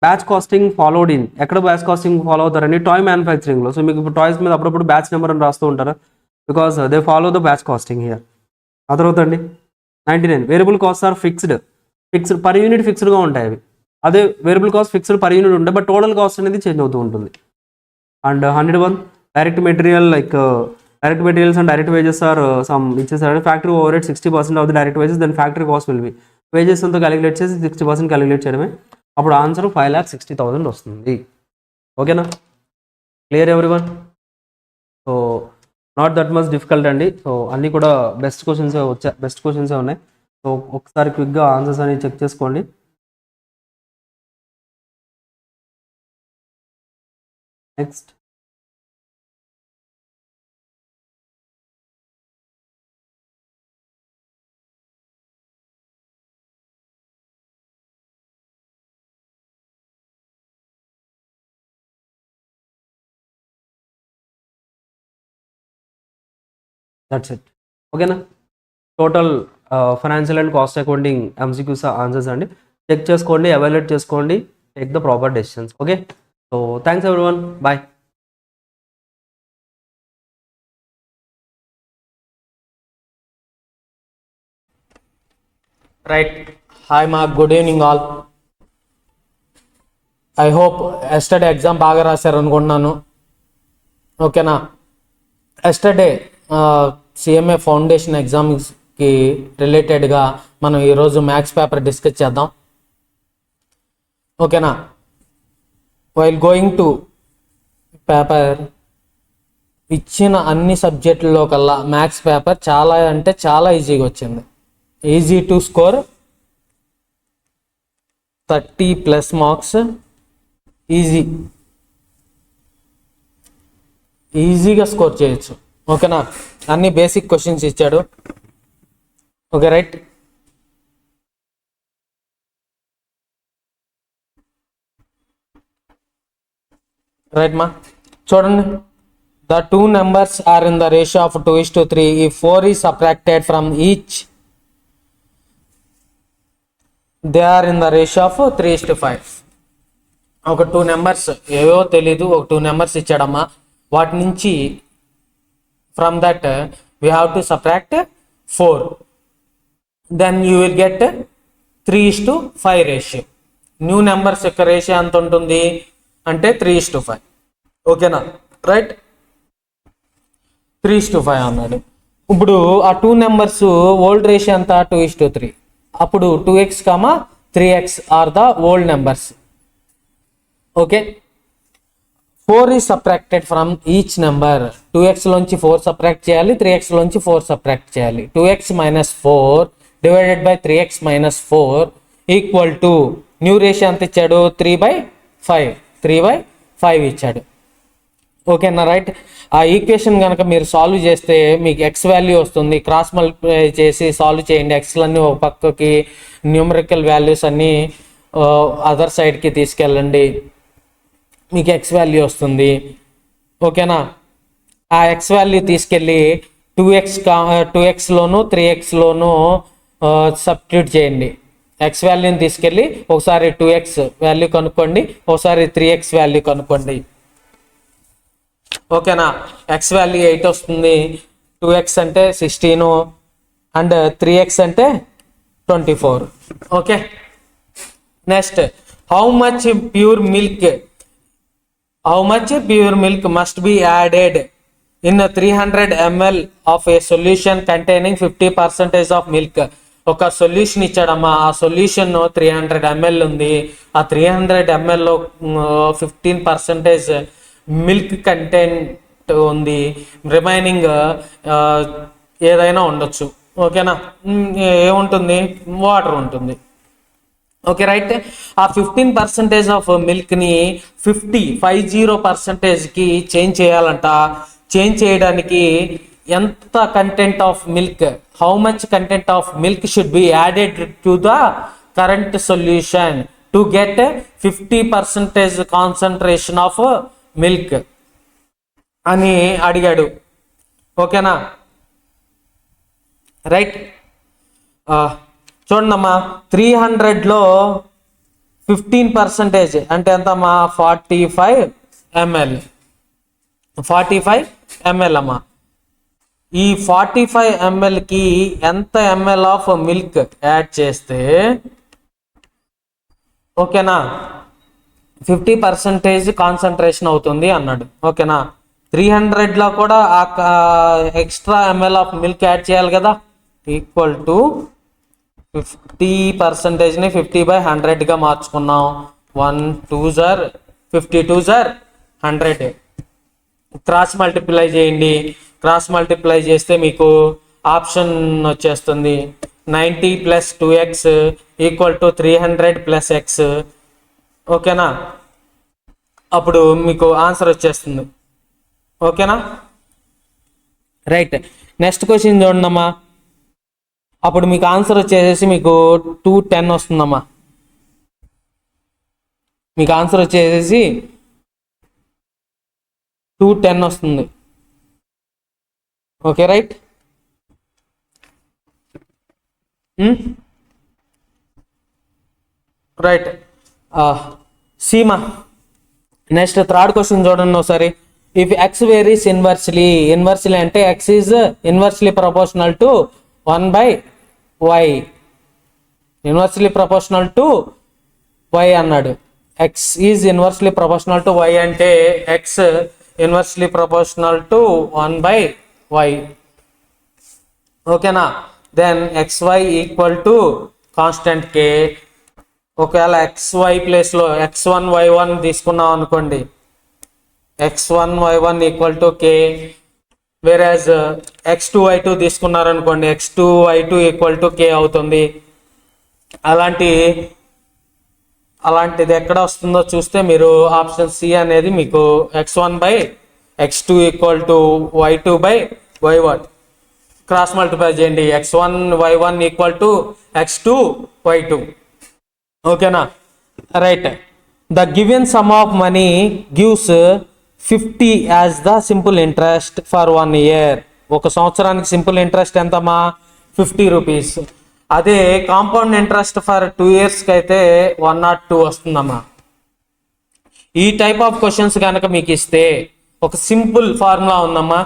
బ్యాచ్ కాస్టింగ్ ఫాలోడ్ ఇన్, ఎక్కడ బ్యాచ్ కాస్టింగ్ ఫాలో అవుతారండి? టాయ్ మ్యానుఫ్యాక్చరింగ్లో. సో మీకు ఇప్పుడు టాయ్స్ మీద అప్పుడప్పుడు బ్యాచ్ నెంబర్ అని రాస్తూ ఉంటారా, because they follow the batch costing here. ఆ తర్వాత అండి 99 variable cost are fixed per unit ఫిక్స్డ్గా ఉంటాయి అవి. అదే variable cost fixed per unit ఉంటాయి, బట్ టోటల్ కాస్ట్ అనేది చేంజ్ అవుతూ ఉంటుంది. And 101 direct material direct materials and direct wages are sum ఇచ్చేసారు. Factory overhead 60% of the direct wages, then factory cost will be wages అంతా calculate చేసి 60% calculate చేయడమే. అప్పుడు answer 5,60,000 వస్తుంది. ఓకేనా? Clear everyone? So not that much difficult అండి. So అన్నీ కూడా బెస్ట్ క్వశ్చన్సే ఉన్నాయి. సో ఒకసారి క్విక్గా ఆన్సర్స్ అనేవి చెక్ చేసుకోండి. Next that's it. ఓకేనా? Total financial and cost accounting MCQs answers అండి. చెక్ చేసుకోండి, ఎవాల్యుయేట్ చేసుకోండి, take the proper decisions. Okay, so thanks everyone, bye. Right, hi మా, good evening all. I hope yesterday exam బాగా రాశారు అనుకుంటున్నాను. ఓకేనా? ఎస్టర్డే సిఎంఏ ఫౌండేషన్ ఎగ్జామ్స్కి రిలేటెడ్గా మనం ఈరోజు మ్యాథ్స్ పేపర్ డిస్కస్ చేద్దాం. ఓకేనా? వైల్ గోయింగ్ టు పేపర్, ఇచ్చిన అన్ని సబ్జెక్టుల్లో కల్లా మ్యాథ్స్ పేపర్ చాలా అంటే చాలా ఈజీగా వచ్చింది. ఈజీ టు స్కోర్ 30+ మార్క్స్, ఈజీగా స్కోర్ చేయొచ్చు. ఓకేనా? అన్ని బేసిక్ క్వశ్చన్స్ ఇచ్చాడు. Okay, right. రైట్ మా, చూడండి. The two numbers are in the ratio of 2:3. If 4 is subtracted from each, they are in the ratio of 3:5. ఒక 2 నెంబర్స్ ఏవో తెలీదు, ఒక 2 నెంబర్స్ ఇచ్చాడమ్మా. వాటి నుంచి from that we have to subtract 4. Then you will get 3:5 ratio. New numbers యొక్క ratio ఎంత ఉంటుంది అంటే 3:5. ఓకేనా? రైట్, 3:5 అన్నాడు. ఇప్పుడు ఆ 2 నెంబర్స్ ఓల్డ్ రేషియో ఎంత? 2:3. అప్పుడు 2x, 3x are the old numbers. Okay, 4 is subtracted from each number. 2x లోంచి 4 సబ్ట్రాక్ట్ చేయాలి, 3x లోంచి 4 సబ్ట్రాక్ట్ చేయాలి. 2x - 4 divided by 3x - 4 equal to new ratio ఎంత ఇచ్చాడు? 3/5. 3/5 ఇచ్చాడు. ఓకేనా? రైట్. ఆ ఈక్వేషన్ కనుక మీరు సాల్వ్ చేస్తే మీకు ఎక్స్ వాల్యూ వస్తుంది. క్రాస్ మల్టిప్లై చేసి సాల్వ్ చేయండి. ఎక్స్లన్నీ ఒక పక్కకి, న్యూమరికల్ వాల్యూస్ అన్నీ అదర్ సైడ్కి తీసుకెళ్ళండి, మీకు ఎక్స్ వాల్యూ వస్తుంది. ఓకేనా? ఆ ఎక్స్ వాల్యూ తీసుకెళ్ళి 2xలోను 3xలోను సబ్స్టిట్యూట్ చేయండి. ఎక్స్ వాల్యూని తీసుకెళ్ళి ఒకసారి 2x వాల్యూ కనుక్కోండి, ఒకసారి 3x వాల్యూ కనుక్కోండి. ఓకేనా? ఎక్స్ వాల్యూ 8 వస్తుంది, 2x అంటే 16 అండ్ 3x అంటే 24. Okay, next, how much pure milk must be added in 300 ml of a solution containing 50% of milk. ఒక సొల్యూషన్ ఇచ్చాడమ్మా. ఆ సొల్యూషన్ 300 ml ఉంది. ఆ 300 ml లో 15% మిల్క్ కంటెంట్ ఉంది, రిమైనింగ్ ఏదైనా ఉండొచ్చు. ఓకేనా? ఏముంటుంది? వాటర్ ఉంటుంది. Okay, right. ఆ 15% ఆఫ్ మిల్క్ని 50% చేంజ్ చేయాలంట. చేంజ్ చేయడానికి ఎంత content of milk, how much content of milk should be added to the current solution to get 50% concentration of milk అని అడిగాడు. ఓకేనా, రైట్. చూడండమ్మా, 300లో 15% అంటే ఎంతమ్మా, 45 ml. 45 ml అమ్మా. ఈ 45 mlకి ఎంత ml ఆఫ్ మిల్క్ యాడ్ చేస్తే ఓకేనా 50% కాన్సన్ట్రేషన్ అవుతుంది అన్నాడు. ఓకేనా, 300లో కూడా extra ml of milk add చేయాలి కదా, ఈక్వల్ టు 50%ని 50/100గా మార్చుకున్నాం. 1 2 జార్ 50 2 జార్ 100. క్రాస్ మల్టిప్లై చేయండి. క్రాస్ మల్టిప్లై చేస్తే మీకు ఆప్షన్ వచ్చేస్తుంది 90 + 2x = 300 + x. ఓకేనా, అప్పుడు మీకు ఆన్సర్ వచ్చేస్తుంది. ఓకేనా, రైట్. నెక్స్ట్ క్వశ్చన్ చూడండమ్మా. అప్పుడు మీకు ఆన్సర్ వచ్చేసి మీకు 210 వస్తుందమ్మా. మీకు ఆన్సర్ వచ్చేసి 210 వస్తుంది. Okay, right. Right. Seema, next third question చూడండి ఒకసారి. ఇఫ్ ఎక్స్ వేరీస్ ఇన్వర్స్లీ అంటే X is inversely proportional to 1/y, inversely proportional to y అన్నాడు. X is inversely proportional to y అంటే X inversely proportional to 1/y. ఓకేనా, then xy = constant k. ఒకవేళ xy ప్లేస్లో x1 y1 తీసుకున్నాం అనుకోండి, x1 y1 = k. వేరేజ్ x2 y2 తీసుకున్నారనుకోండి, x2 y2 = k అవుతుంది. అలాంటిది ఎక్కడ వస్తుందో చూస్తే మీరు ఆప్షన్ సి అనేది మీకు x1/x2 = y2/y1 క్రాస్ మల్టిప్లై చేయండి. x1 y1 = x2 y2. ఓకేనా, right. The given some of money gives 50 as the simple interest for 1 year. ఒక సంవత్సరానికి సింపుల్ ఇంట్రెస్ట్ ఎంతమ్మా, 50 రూపీస్. అదే కాంపౌండ్ ఇంట్రెస్ట్ ఫర్ 2 yearsకి అయితే 102 వస్తుందమ్మా. ఈ టైప్ ఆఫ్ క్వశ్చన్స్ కనుక మీకు ఇస్తే ఒక సింపుల్ ఫార్ములా ఉందమ్మా,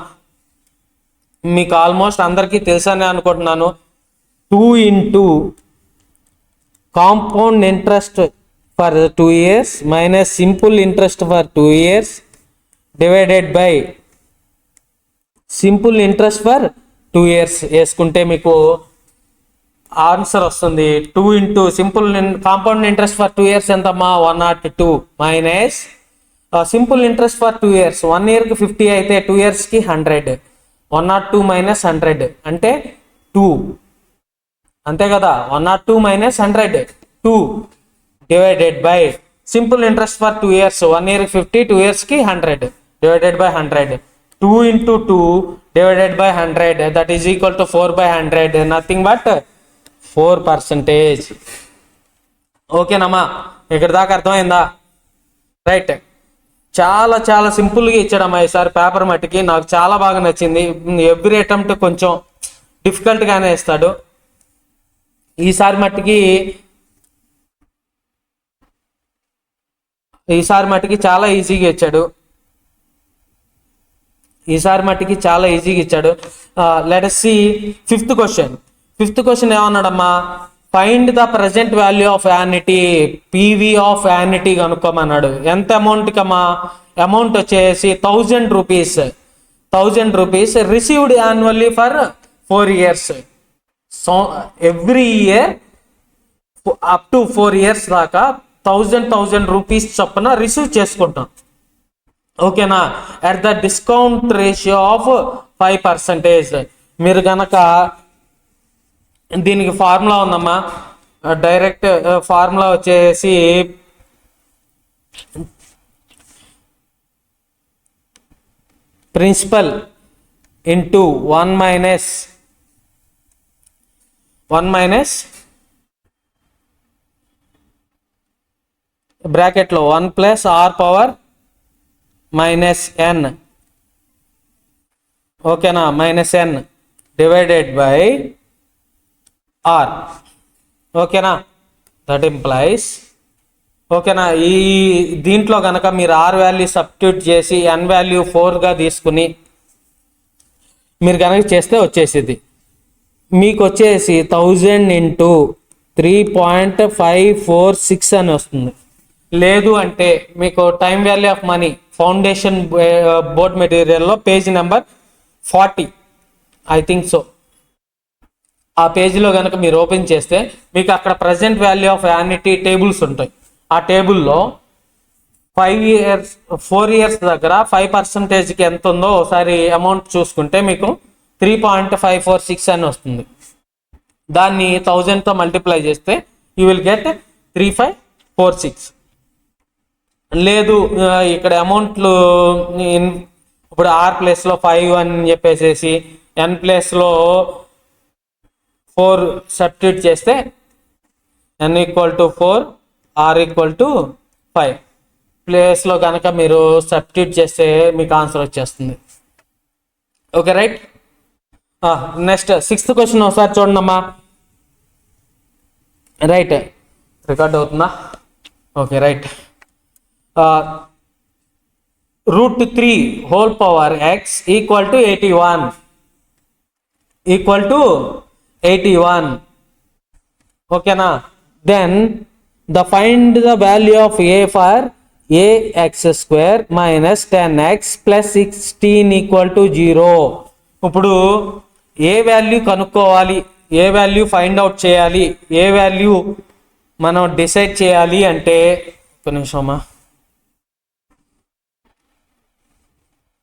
మీకు ఆల్మోస్ట్ అందరికీ తెలుసని అనుకుంటున్నాను. 2 into compound interest for 2 years minus simple interest for 2 years divided by simple interest for 2 years వేసుకుంటే మీకు ఆన్సర్ వస్తుంది. 2 into simple compound interest for 2 years ఎంతమ్మా, 102 minus simple interest for 2 years 1 yearకి 50 అయితే 2 yearsకి 100. 102 మైనస్ 100 అంటే 2, అంతే కదా. 102 minus 100 2 divided by simple interest for 2 years 1 yearకి 50 2 yearsకి 100 divided by 100. 2 into 2 divided by 100 that is equal to 4/100, nothing but 4%. ఓకేనమ్మా, ఇక్కడ దాకా అర్థమైందా? రైట్. చాలా చాలా సింపుల్గా ఇచ్చాడమ్మా ఈసారి పేపర్ మట్టికి. నాకు చాలా బాగా నచ్చింది. ఎవ్రీ అటెంప్ట్ కొంచెం డిఫికల్ట్గానే ఇస్తాడు. ఈసారి మట్టికి చాలా ఈజీగా ఇచ్చాడు. Let us see fifth question ఏమన్నాడమ్మా, find the present value of annuity, PV of annuity కనుక్కోమన్నాడు. ఎంత అమౌంట్ కమ్మా, అమౌంట్ వచ్చేసి 1000 rupees received annually for 4 years. So every year up to 4 years దాకా 1000 రూపీస్ చొప్పున రిసీవ్ చేసుకుంటాం. ఓకేనా, at the discount ratio of 5%. మీరు కనుక దీనికి ఫార్ములా ఉందమ్మా, డైరెక్ట్ ఫార్ములా వచ్చేసి ఇంటూ 1 మైనస్ బ్రాకెట్లో 1 ప్లస్ ఆర్ పవర్ మైనస్ ఎన్, ఓకేనా, minus N divided by R, ఓకేనా. దట్ ఇంప్లైస్, ఓకేనా, ఈ దీంట్లో కనుక మీరు ఆర్ వాల్యూ సబ్స్టిట్యూట్ చేసి ఎన్ వాల్యూ 4గా తీసుకుని మీరు కనుక చేస్తే వచ్చేసింది మీకు వచ్చేసి 1000 ఇంటూ 3.546 అని వస్తుంది. లేదు అంటే మీకు time value of money foundation board మెటీరియల్లో page number 40 I think so, ఆ పేజీలో కనుక మీరు ఓపెన్ చేస్తే మీకు అక్కడ present value of annuity tables ఉంటాయి. ఆ టేబుల్లో 4 ఇయర్స్ దగ్గర 5%కి ఎంత ఉందో ఒకసారి అమౌంట్ చూసుకుంటే మీకు 3.546 అని వస్తుంది. దాన్ని 1000తో మల్టిప్లై చేస్తే యూ విల్ గెట్ 3546. లేదు ఇక్కడ అమౌంట్లు ఇప్పుడు ఆర్ ప్లేస్లో 5 అని చెప్పేసేసి ఎన్ ప్లేస్లో 4 సబ్స్టిట్యూట్ చేస్తే n equal to 4, R equal to 5 ప్లేస్లో కనుక మీరు సబ్స్టిట్యూట్ చేస్తే మీకు ఆన్సర్ వచ్చేస్తుంది. Okay right. Next 6th question ఒకసారి చూడండమ్మా. రైట్, రికార్డ్ అవుతుందా? Okay right. √3 whole power X equal to 81 ఓకేనా. Then find the value of A for ax² minus 10x plus 16 equal to 0. ఇప్పుడు ఏ వాల్యూ కనుక్కోవాలి, ఏ వాల్యూ ఫైండ్ అవుట్ చేయాలి, ఏ value మనం decide చేయాలి అంటే ఒక నిమిషమా.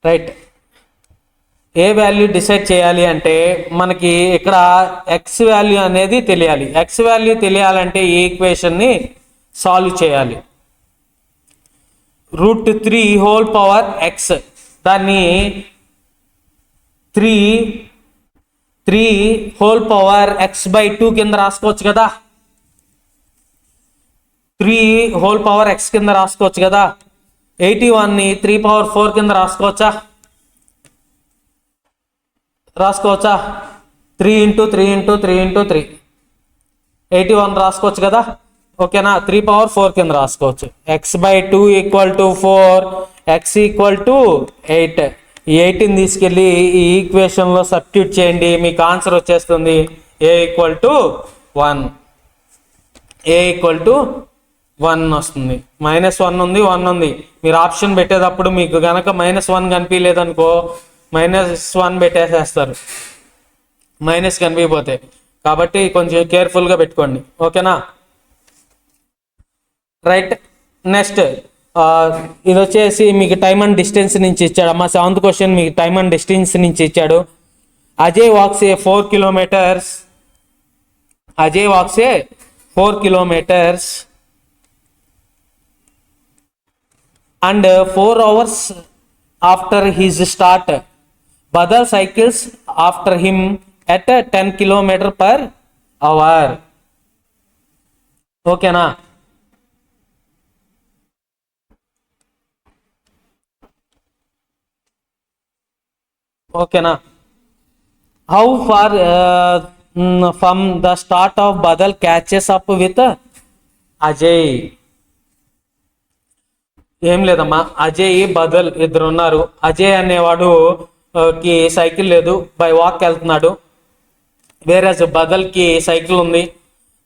రైట్, ఏ వాల్యూ డిసైడ్ చేయాలి అంటే మనకి ఇక్కడ ఎక్స్ వాల్యూ అనేది తెలియాలి. ఎక్స్ వాల్యూ తెలియాలంటే ఈ ఈక్వేషన్ని సాల్వ్ చేయాలి. √3 హోల్ పవర్ ఎక్స్, దాన్ని 3 హోల్ పవర్ x/2 కింద రాసుకోవచ్చు కదా. 3 హోల్ పవర్ x కింద రాసుకోవచ్చు కదా. 81ని 3/4 కింద రాసుకోవచ్చా? 3 ఇంటూ 3 ఇంటూ 3 ఇంటూ 3 81 రాసుకోవచ్చు కదా. ఓకేనా, 3/4 కింద రాసుకోవచ్చు. x/2 equal to 4, x equal to 8. ఈ 8ని తీసుకెళ్ళి ఈ ఈక్వేషన్లో సబ్స్టిట్యూట్ చేయండి, మీకు ఆన్సర్ వచ్చేస్తుంది a equal to 1. a equal to 1 వస్తుంది. -1 ఉంది, 1 ఉంది. మీరు ఆప్షన్ పెట్టేటప్పుడు మీకు కనుక -1 కనిపించలేదనుకో -1 పెట్టేసేస్తారు, మైనస్ కనిపించకపోతే. కాబట్టి కొంచెం కేర్ఫుల్గా పెట్టుకోండి, ఓకేనా. రైట్. నెక్స్ట్ ఇది వచ్చేసి మీకు టైమ్ అండ్ డిస్టెన్స్ నుంచి ఇచ్చాడు అమ్మా. 7th క్వశ్చన్ మీకు టైమ్ అండ్ డిస్టెన్స్ నుంచి ఇచ్చాడు. Ajay walks a 4 kilometres, Ajay walks a 4 kilometres and 4 hours after his start. Badal cycles after him at 10 km/h. ఓకేనా. ఓకేనా. How far from the start of Badal catches up with Ajay. ఏం లేదమ్మా, అజయ్ బదల్ ఇద్దరు ఉన్నారు. అజయ్ అనేవాడు కి సైకిల్ లేదు, బై వాక్ వెళ్తున్నాడు. వేరే బదల్కి సైకిల్ ఉంది.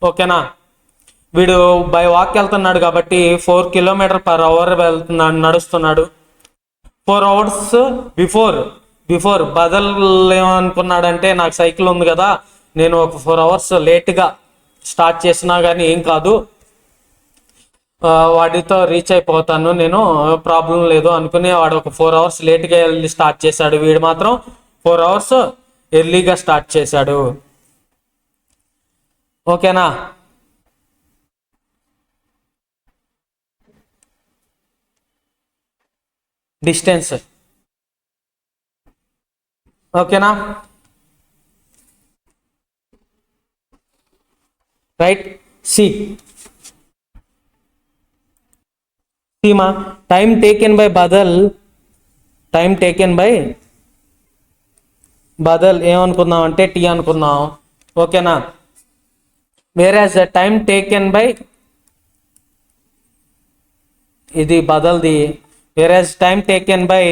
ఓకేనా, వీడు బై వాక్ వెళ్తున్నాడు కాబట్టి 4 km/h వెళ్తున్నాడు, నడుస్తున్నాడు. 4 hours బిఫోర్ బదల్ ఏమనుకున్నాడంటే నాకు సైకిల్ ఉంది కదా, నేను ఒక 4 hours లేట్గా స్టార్ట్ చేసినా కానీ ఏం కాదు, వాడితో రీచ్ అయిపోతాను నేను, ప్రాబ్లం లేదు అనుకుని వాడు ఒక 4 hours లేట్గా వెళ్ళి స్టార్ట్ చేశాడు. వీడు మాత్రం 4 hours ఎర్లీగా స్టార్ట్ చేశాడు. ఓకేనా. డిస్టెన్స్ ఓకేనా? రైట్. సి మా టైం టేకెన్ బై బదల్ ఏమనుకుందాం అంటే టీ అనుకుందాం. ఓకేనా? వేరాజ్ టైం టేకెన్ బై ఇది బదల్ది. Average time taken by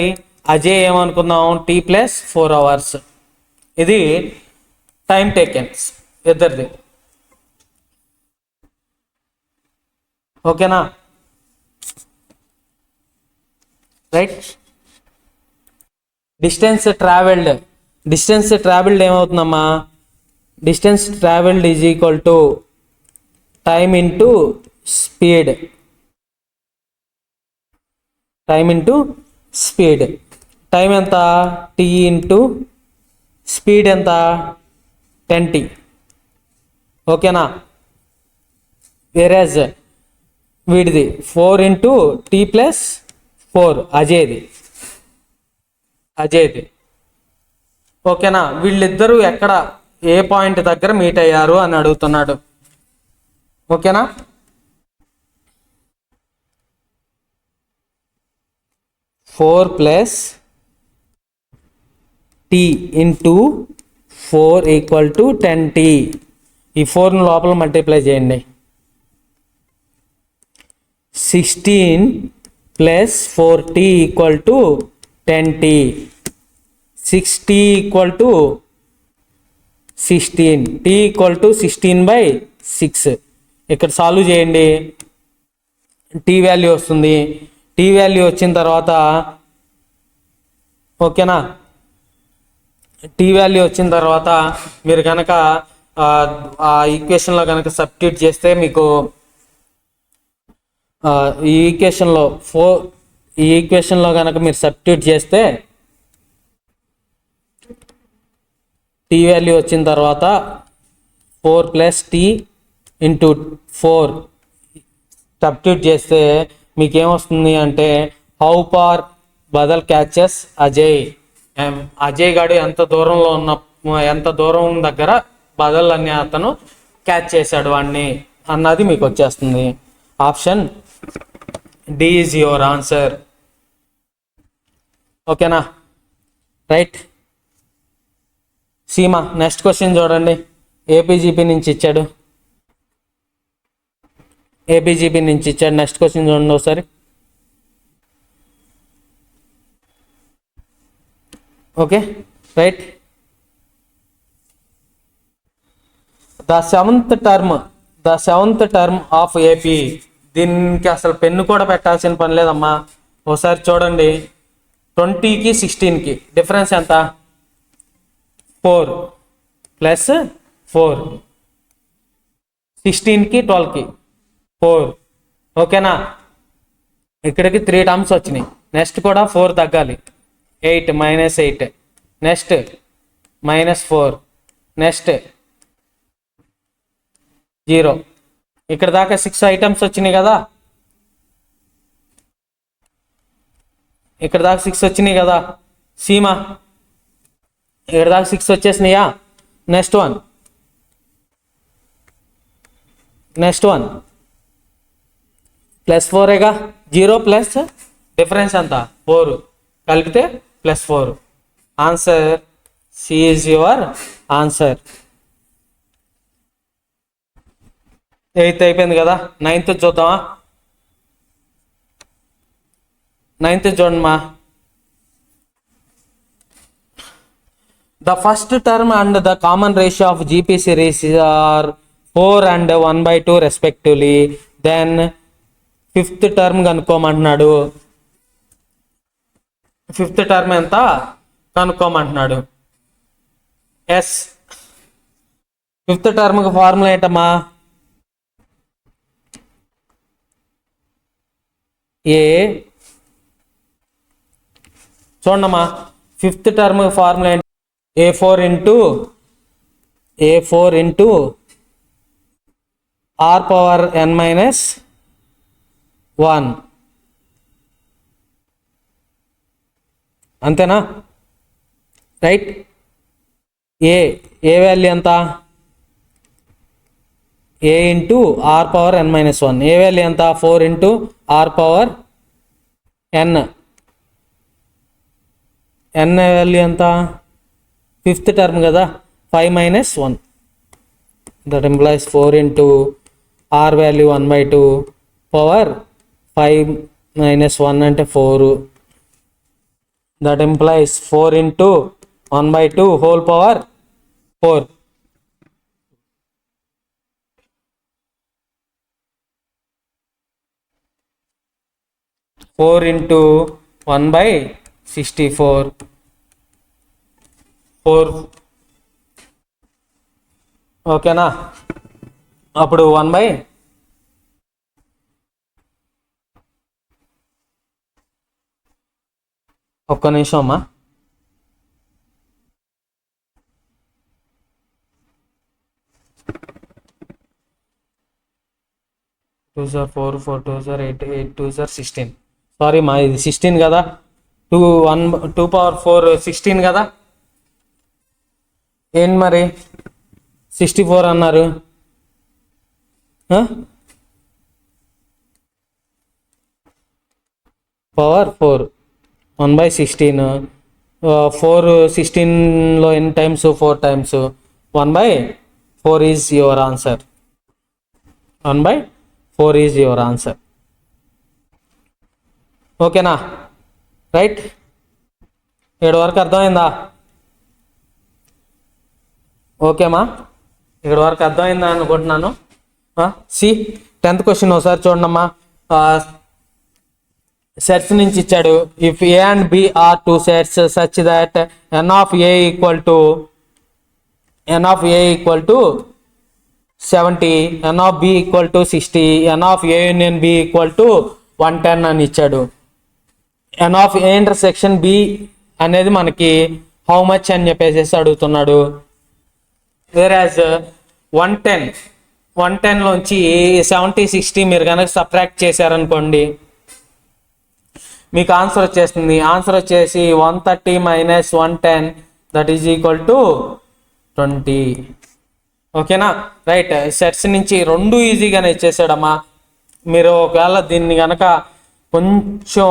Ajay ఏమనుకుందాం టీ ప్లస్ 4 hours. ఇది టైం టేకెన్స్ ఇద్దరిది. ఓకేనా? రైట్. డిస్టెన్స్ ట్రావెల్డ్ ఏమవుతుందమ్మా? Distance travelled is equal to time into speed. Time ఎంత? టీ ఇంటూ స్పీడ్ ఎంత? 10t. ఓకేనా? వేరేజ్ వీడిది 4 ఇంటూ టీ ప్లస్ 4 అజయ్ది. ఓకేనా? వీళ్ళిద్దరూ ఎక్కడ ఏ పాయింట్ దగ్గర మీట్ అయ్యారు అని అడుగుతున్నాడు. ఓకేనా? Four plus T into 4 equal to 10t. ఈ 4ని లోపల మల్టిప్లై చేయండి. 16 plus 4t equal to 10t. 6t equal to 16. t equal to 16/6. ఇక్కడ సాల్వ్ చేయండి. టీ వాల్యూ వస్తుంది. టీ వాల్యూ వచ్చిన తర్వాత ఓకేనా, టీ వాల్యూ వచ్చిన తర్వాత మీరు కనుక ఆ ఈక్వేషన్లో కనుక సబ్స్టిట్యూట్ చేస్తే మీకు ఈ ఈక్వేషన్లో కనుక మీరు సబ్స్టిట్యూట్ చేస్తే టీ వాల్యూ వచ్చిన తర్వాత 4 ప్లస్ టీ ఇంటూ 4 సబ్స్టిట్యూట్ చేస్తే మీకేమొస్తుంది అంటే హౌ ఫార్ బదల్ క్యాచెస్ అజయ్ గాడు ఎంత దూరం దగ్గర బదల్ అనే అతను క్యాచ్ చేశాడు వాడిని అన్నది మీకు వచ్చేస్తుంది. Option D is your answer. ఓకేనా? రైట్. సీమా నెక్స్ట్ క్వశ్చన్ చూడండి. ఏపీజీపీ నుంచి ఇచ్చాడు. నెక్స్ట్ క్వశ్చన్ చూడండి ఒకసారి. Okay right. The seventh term of AP. దీనికి అసలు పెన్ను కూడా పెట్టాల్సిన పని లేదమ్మా. ఒకసారి చూడండి. 20కి 16కి డిఫరెన్స్ ఎంత? 4 ప్లస్ 4. 16కి 12కి 4. ఓకేనా? ఇక్కడికి 3 టర్మ్స్ వచ్చినాయి. నెక్స్ట్ కూడా 4 తగ్గాలి. 8 -8. నెక్స్ట్ -4. నెక్స్ట్ 0. ఇక్కడ దాకా 6 ఐటమ్స్ వచ్చినాయి కదా. సీమా ఇక్కడ దాకా 6 వచ్చేసినాయా? నెక్స్ట్ వన్ +4ఏగా. 0 ప్లస్ డిఫరెన్స్ ఎంత? 4 కలిపితే +4. Answer C is your answer. 8th అయిపోయింది కదా. 9th చూద్దామా? 9th చూడండి మా. The first term and the common ratio of GP series are 4 and 1/2 respectively. Then 5th term కనుక్కోమంటున్నాడు. 5th term ఎంత కనుక్కోమంటున్నాడు. ఎస్ 5th టర్మ్కి ఫార్ములా ఏంటమ్మా? చూడమ్మా 5th టర్మ్ ఫార్ములా ఏంటి? A4 into r⁻n−1 అంతేనా? రైట్. ఏ వాల్యూ ఎంత, a into r power n minus one. A value ఎంత, 4 into r power n. N value ఎంత, 5th term కదా, 5 minus 1. That implies 4 into r value 1/2 power 5 minus 1 అంటే 4. That implies 4 into 1/2 whole power 4. Four into 1/64 4. ఓకేనా, అప్పుడు 1 ఒక్క నిమిషం అమ్మా. Two సార్ 4 4 2 సార్ 8 8 2 సార్ 16. సారీ మా, ఇది 16 కదా, 2 పవర్ 4 16 కదా. ఏంటి మరి 64 అన్నారు, పవర్ 4 1/16. 4 16లో ఎన్ని times, 4 times. 1/4 is your answer. 1/4 is your answer. ఓకేనా, రైట్. 7 వరకు అర్థమైందా? ఓకేమా, 7 వరకు అర్థమైందా అనుకుంటున్నాను. సి 10th క్వశ్చన్ ఒకసారి చూడండమ్మా. సెట్స్ నుంచి ఇచ్చాడు. If A and B are two sets such that N of A equal to 70, N of B equal to 60, N of A union B equal to 110 అని ఇచ్చాడు. N of A intersection B అనేది మనకి how much అని చెప్పేసి అడుగుతున్నాడు. వేరాజ్ 110 లోంచి 70 60 మీరు కనుక సబ్ట్రాక్ట్ చేశారనుకోండి, మీకు ఆన్సర్ వచ్చేస్తుంది. ఆన్సర్ వచ్చేసి 130 minus 110 that is equal to 20. ఓకేనా, రైట్. సెట్స్ నుంచి 2 ఈజీగానే ఇచ్చేసాడమ్మా. మీరు ఒకవేళ దీన్ని కనుక కొంచెం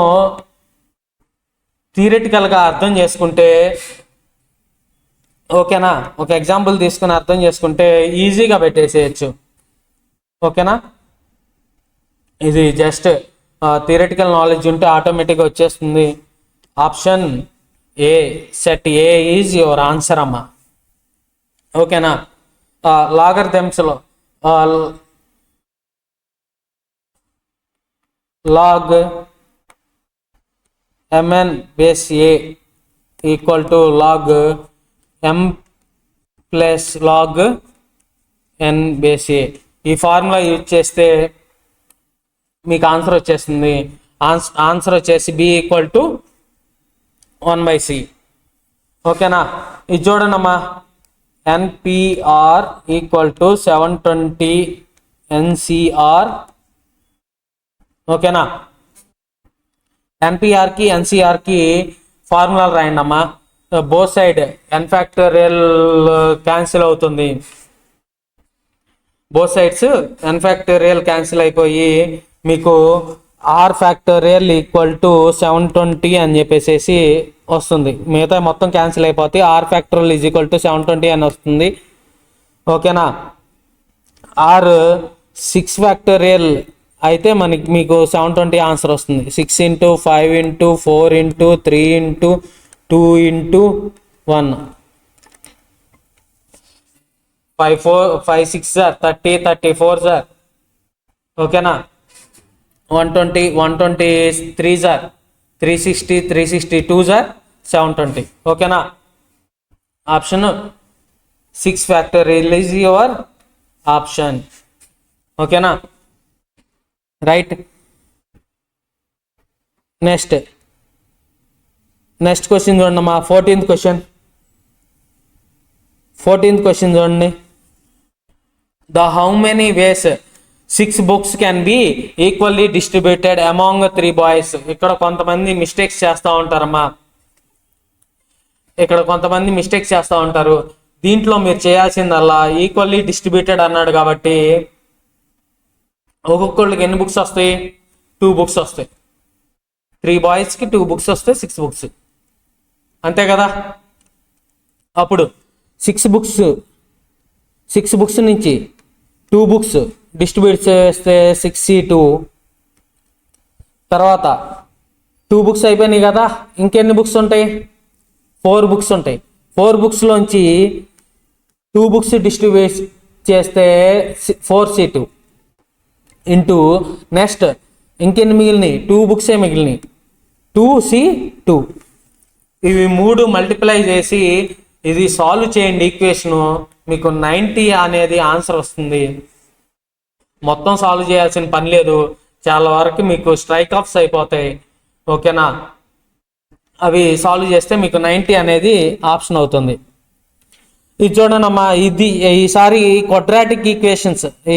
థియరిటికల్గా అర్థం చేసుకుంటే, ఓకేనా, ఒక ఎగ్జాంపుల్ తీసుకుని అర్థం చేసుకుంటే ఈజీగా పెట్టేసేయచ్చు. ఓకేనా, ఇది జస్ట్ థియరిటికల్ నాలెడ్జ్ ఉంటే ఆటోమేటిక్గా వచ్చేస్తుంది. Option A, set A is your answer అమ్మా. ఓకేనా, లాగరిథమ్స్లో log mn base a equal to log m plus log n base a. ఈ ఫార్ములా యూజ్ చేస్తే మీకు ఆన్సర్ వచ్చేస్తుంది. ఆన్సర్ వచ్చేసి బి ఈక్వల్ టు 1/c. ఓకేనా, ఇది చూడండమ్మా. NPR equal to 720 NCR. ఓకేనా, ఎన్పిఆర్కి ఎన్సిఆర్కి ఫార్ములాలు రాయండి అమ్మా. Both side n factorial cancel అవుతుంది. Both sides n factorial cancel అయిపోయి మీకు r ఫ్యాక్టోరియల్ ఈక్వల్ టు 720 అని చెప్పేసి వస్తుంది. మిగతా మొత్తం క్యాన్సిల్ అయిపోతే r factorial is equal to 720 అని వస్తుంది. ఓకేనా, r 6 ఫ్యాక్టోరియల్ అయితే మీకు 720 ఆన్సర్ వస్తుంది. 6 into 5 into 4 into 3 into 2 into 1 5 6 sir 30 34 sir. ఓకేనా, 120 123 సార్ 360 362 సార్ 720. ఓకేనా, option 6 factorial is your option. ఓకేనా, రైట్. నెక్స్ట్ క్వశ్చన్ చూడండి మా 14th క్వశ్చన్ చూడండి. The how many ways 6 books can be equally distributed among 3 boys. ఇక్కడ కొంతమంది mistakes చేస్తూ ఉంటారమ్మా. దీంట్లో మీరు చేయాల్సిందల్లా ఈక్వల్లీ డిస్ట్రిబ్యూటెడ్ అన్నాడు కాబట్టి ఒక్కొక్కళ్ళకి ఎన్ని బుక్స్ వస్తాయి? 2 బుక్స్ వస్తాయి. 3 బాయ్స్కి 2 బుక్స్ వస్తాయి, 6 బుక్స్, అంతే కదా. అప్పుడు 6 బుక్స్ నుంచి 2 బుక్స్ డిస్ట్రిబ్యూట్ చేస్తే 6C2, తర్వాత 2 బుక్స్ అయిపోయినాయి కదా, ఇంకెన్ని బుక్స్ ఉంటాయి? 4 బుక్స్ ఉంటాయి. 4 బుక్స్లోంచి 2 బుక్స్ డిస్ట్రిబ్యూట్ చేస్తే 4C2 ఇంటూ నెక్స్ట్ ఇంకెన్ని మిగిలినాయి? 2 బుక్సే మిగిలినాయి, 2C2. ఇవి 3 మల్టిప్లై చేసి ఇది సాల్వ్ చేయండి ఈక్వేషను, మీకు 90 అనేది ఆన్సర్ వస్తుంది. మొత్తం సాల్వ్ చేయాల్సిన పని లేదు, చాలా వరకు మీకు స్ట్రైక్ ఆఫ్స్ అయిపోతాయి. ఓకేనా, అవి సాల్వ్ చేస్తే మీకు 90 అనేది ఆప్షన్ అవుతుంది. ఇది చూడండమ్మా, ఇది ఈసారి క్వాడ్రాటిక్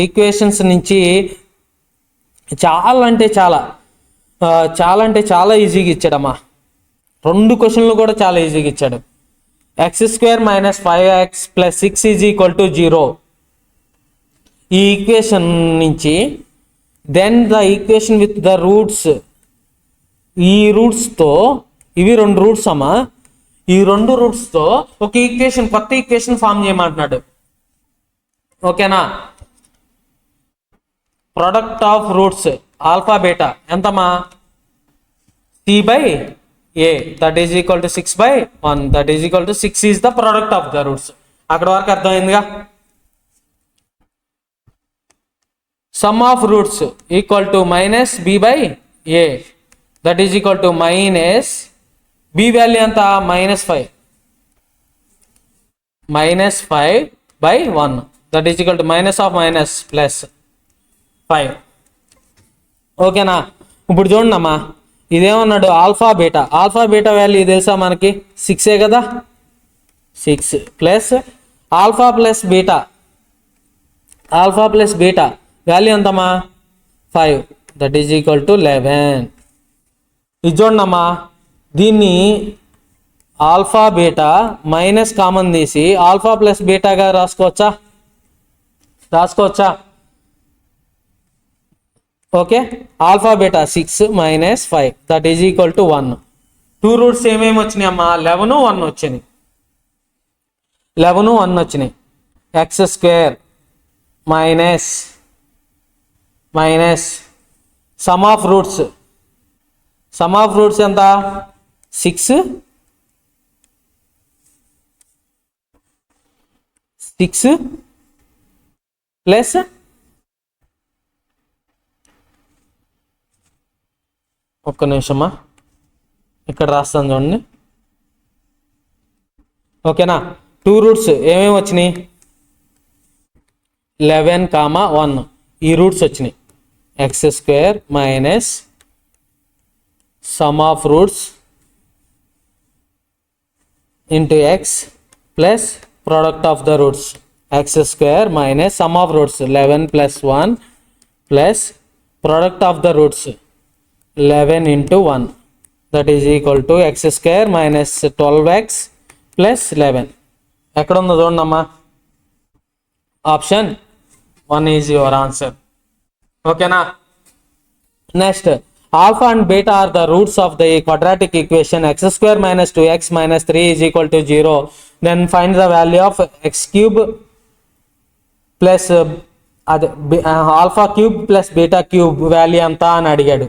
ఈక్వేషన్స్ నుంచి చాలా అంటే చాలా ఈజీగా ఇచ్చాడమ్మా. 2 క్వశ్చన్లు కూడా చాలా ఈజీగా ఇచ్చాడు. x² - 5x + 6 = 0 ఈ ఈక్వేషన్ నుంచి then the equation with the roots, ఈ రూట్స్తో, ఇవి 2 రూట్స్ అమ్మా, ఈ 2 రూట్స్తో ఒక ఈక్వేషన్, కొత్త ఈక్వేషన్ ఫామ్ చేయమంటున్నాడు. ఓకేనా, product of roots alpha beta ఎంతమ్మా? C/A that is equal to 6/1 that is equal to 6 is the product of the roots. అక్కడ వరకు అర్థమైందిగా. Sum of roots equal to -B/A that is equal to minus B value ఎంత? -5 -5/1 that is equal to -5. ఓకేనా, ఇప్పుడు చూడండి అమ్మా, ఇదేమన్నాడు? Alpha beta value తెలుసా మనకి? 6 కదా. 6 plus alpha plus beta value ఎంతమ్మా? 5 దట్ ఈజ్ ఈక్వల్ టు 11. ఇది చూడండి అమ్మా, దీన్ని ఆల్ఫా బీటా మైనస్ కామన్ తీసి ఆల్ఫా ప్లస్ బీటాగా రాసుకోవచ్చా? Okay, alpha beta 6 - 5 that is equal to 1. 2 roots ఏమేమి వచ్చినాయి అమ్మా? 11, 1 వచ్చినాయి. 11, 1 వచ్చినాయి. x² minus sum of roots ఎంత? 6 ప్లస్ ఒక్క నిమిషమా, ఇక్కడ రాస్తాను చూడండి. ఓకేనా, 2 రూట్స్ ఏమేమి వచ్చినాయి? 11, 1 ఈ రూట్స్ వచ్చినాయి. x² minus sum of roots into x plus product of the roots. x² minus sum of roots 11 + 1 plus product of the roots 11 × 1 that is equal to x² minus 12x plus 11. ఎక్కడ ఉందో చూడండి అమ్మా, option 1 is your answer. ఓకేనా, next alpha and beta are the roots of the quadratic equation x² - 2x - 3 = 0. Then find the value of x³ plus అదే α³ plus β³ value ఎంత అని అడిగాడు.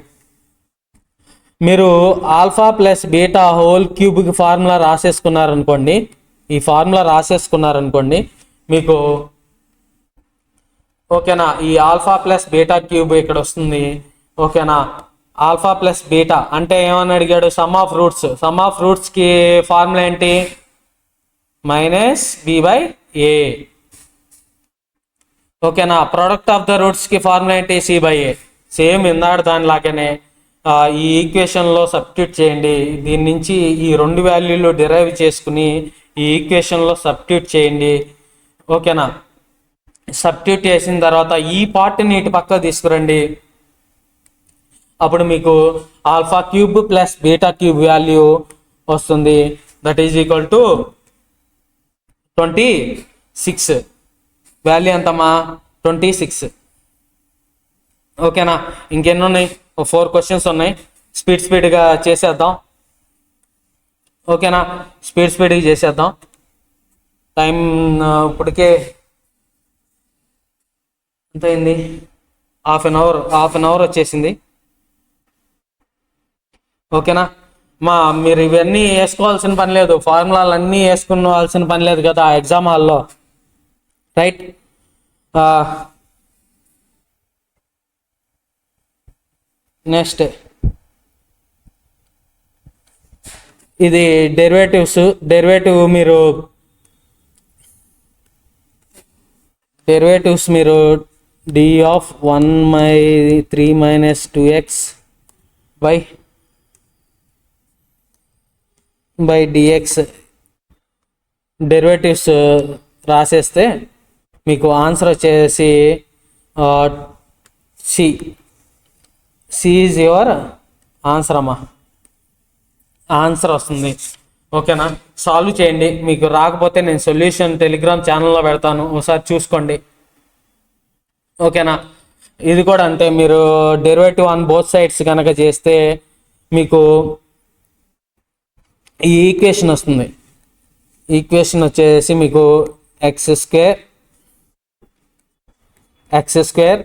మీరు ఆల్ఫా ప్లస్ బీటా హోల్ క్యూబ్కి ఫార్ములా రాసేసుకున్నారనుకోండి, ఈ formula రాసేసుకున్నారనుకోండి మీకు ఓకేనా, ఈ ఆల్ఫా ప్లస్ బీటా³ ఇక్కడ వస్తుంది. ఓకేనా, ఆల్ఫా ప్లస్ బీటా అంటే ఏమని అడిగాడు? సమ్ ఆఫ్ రూట్స్కి ఫార్ములా ఏంటి? -B/A. ఓకేనా, ప్రొడక్ట్ ఆఫ్ ద రూట్స్కి ఫార్ములా ఏంటి? C/A. సేమ్ ఇందాడు దానిలాగానే ఈ ఈక్వేషన్లో సబ్స్టిట్యూట్ చేయండి. దీని నుంచి ఈ 2 వాల్యూలు డిరైవ్ చేసుకుని ఈ ఈక్వేషన్లో సబ్స్టిట్యూట్ చేయండి. ఓకేనా, సబ్స్టిట్యూట్ చేసిన తర్వాత ఈ పార్ట్ని ఇటు పక్క తీసుకురండి. అప్పుడు మీకు α³ ప్లస్ β³ వాల్యూ వస్తుంది. That is equal to 26. Value ఎంతమ్మా? 26. ఓకేనా? ఇంకెన్ని ఉన్నాయి? 4 క్వశ్చన్స్ ఉన్నాయి. స్పీడ్గా చేసేద్దాం. ఓకేనా? స్పీడ్గా చేసేద్దాం. టైం ఇప్పటికే ఎంత అయింది? హాఫ్ అన్ అవర్ వచ్చేసింది. ఓకేనా? మీరు ఇవన్నీ వేసుకోవాల్సిన పని లేదు, ఫార్ములాలు అన్నీ వేసుకోవాల్సిన పని లేదు కదా ఎగ్జామ్ హాల్లో, రైట్? నెక్స్ట్ ఇది డెరివేటివ్స్ మీరు d of 1/3 minus 2x by dx derivatives రాసేస్తే మీకు ఆన్సర్ వచ్చేసి సి ఈజ్ యువర్ ఆన్సర్ అమ్మా. ఆన్సర్ వస్తుంది. ఓకేనా? సాల్వ్ చేయండి. మీకు రాకపోతే నేను సొల్యూషన్ టెలిగ్రామ్ ఛానల్లో పెడతాను, ఒకసారి చూసుకోండి. ఓకేనా? ఇది కూడా అంతే. మీరు డెరివేటివ్ ఆన్ బోత్ సైడ్స్ కనుక చేస్తే మీకు ఈ ఈక్వేషన్ వస్తుంది. ఈక్వేషన్ వచ్చేసి మీకు X square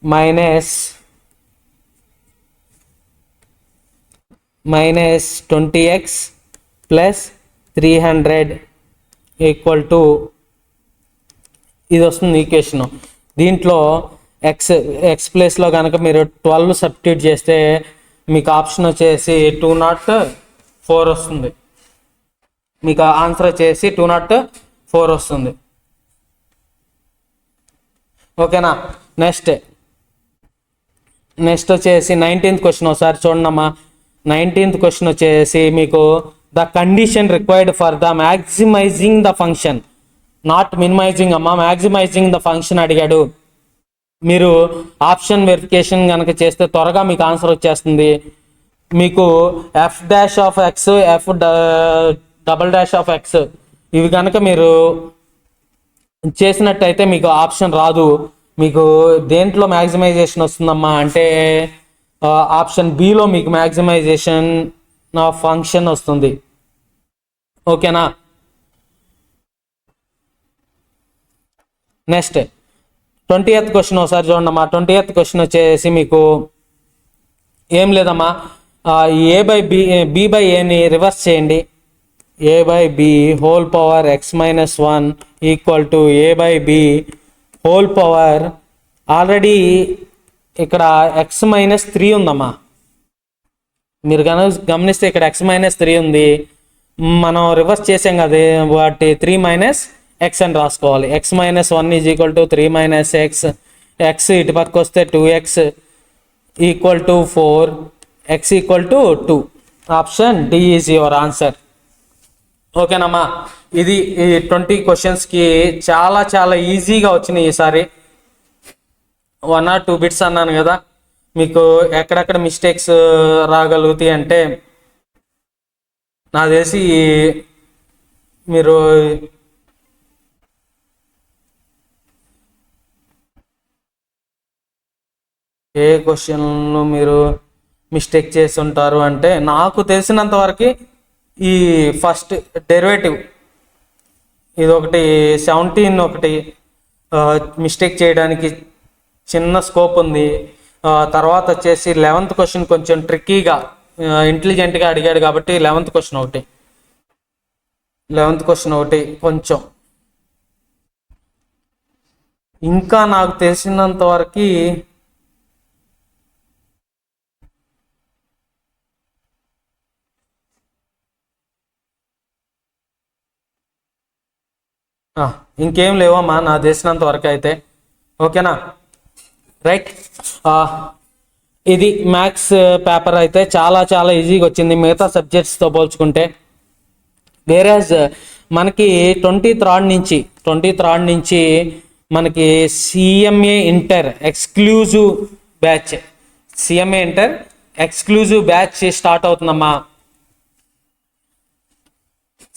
minus 20x plus 300 equal to ఇది వస్తుంది ఈక్వేషను. దీంట్లో ఎక్స్ ప్లేస్లో కనుక మీరు 12 సబ్స్టిట్యూట్ చేస్తే మీకు ఆప్షన్ వచ్చేసి 204 వస్తుంది. మీకు ఆన్సర్ వచ్చేసి 204 వస్తుంది. ఓకేనా? నెక్స్ట్ వచ్చేసి 19th క్వశ్చన్ ఒకసారి చూడండమ్మా. 19th క్వశ్చన్ వచ్చేసి మీకు the condition required for the maximising the function, not minimising అమ్మా, మ్యాక్సిమైజింగ్ ద ఫంక్షన్ అడిగాడు. మీరు ఆప్షన్ వెరిఫికేషన్ కనుక చేస్తే త్వరగా మీకు ఆన్సర్ వచ్చేస్తుంది. మీకు F dash of X, F double dash of X ఇవి కనుక మీరు చేసినట్టయితే మీకు ఆప్షన్ రాదు. మీకు దేంట్లో మ్యాక్సిమైజేషన్ వస్తుందమ్మా అంటే ఆప్షన్ బిలో మీకు మ్యాక్సిమైజేషన్ ఆఫ్ ఫంక్షన్ వస్తుంది. ఓకేనా? నెక్స్ట్ 20th క్వశ్చన్ ఒకసారి చూడండమ్మా. 20th క్వశ్చన్ వచ్చేసి మీకు ఏం లేదమ్మా, ఏ బై బి బై ఏని రివర్స్ చేయండి. A by b whole power x minus 1 equal to a by b whole power, already ఇక్కడ ఎక్స్ మైనస్ 3 ఉందమ్మా. మీరు గమనిస్తే ఇక్కడ ఎక్స్ మైనస్ 3 ఉంది. మనం రివర్స్ చేసాం కదా, వాటి 3 మైనస్ ఎక్స్ అని రాసుకోవాలి. X minus 1 is equal to 3 minus X. X ఇటు పక్క వస్తే 2x equal to 4, X equal to 2. Option D is your answer. ఓకేనమ్మా? ఇది 20 క్వశ్చన్స్కి చాలా చాలా ఈజీగా వచ్చినాయి ఈసారి. 1 or 2 బిట్స్ అన్నాను కదా, మీకు ఎక్కడెక్కడ మిస్టేక్స్ రాగలుగుతాయి అంటే నాకు తెలిసి మీరు ఏ క్వశ్చన్లు మీరు మిస్టేక్ చేసి ఉంటారు అంటే నాకు తెలిసినంత వరకు ఈ ఫస్ట్ డెరివేటివ్ ఇది ఒకటి 17 ఒకటి మిస్టేక్ చేయడానికి చిన్న స్కోప్ ఉంది. తర్వాత వచ్చేసి 11th క్వశ్చన్ కొంచెం ట్రిక్కీగా ఇంటెలిజెంట్గా అడిగాడు కాబట్టి 11th క్వశ్చన్ ఒకటి కొంచెం ఇంకా నాకు తెలిసినంత వరకు ఇంకేం లేవమ్మా నాకు తెలిసినంత వరకు అయితే. ఓకేనా? రైట్. ఇది మ్యాథ్స్ పేపర్ అయితే చాలా చాలా ఈజీగా వచ్చింది మిగతా సబ్జెక్ట్స్తో పోల్చుకుంటే. వేరేజ్ మనకి 23rd నుంచి మనకి CMA inter exclusive batch start అవుతుందమ్మా.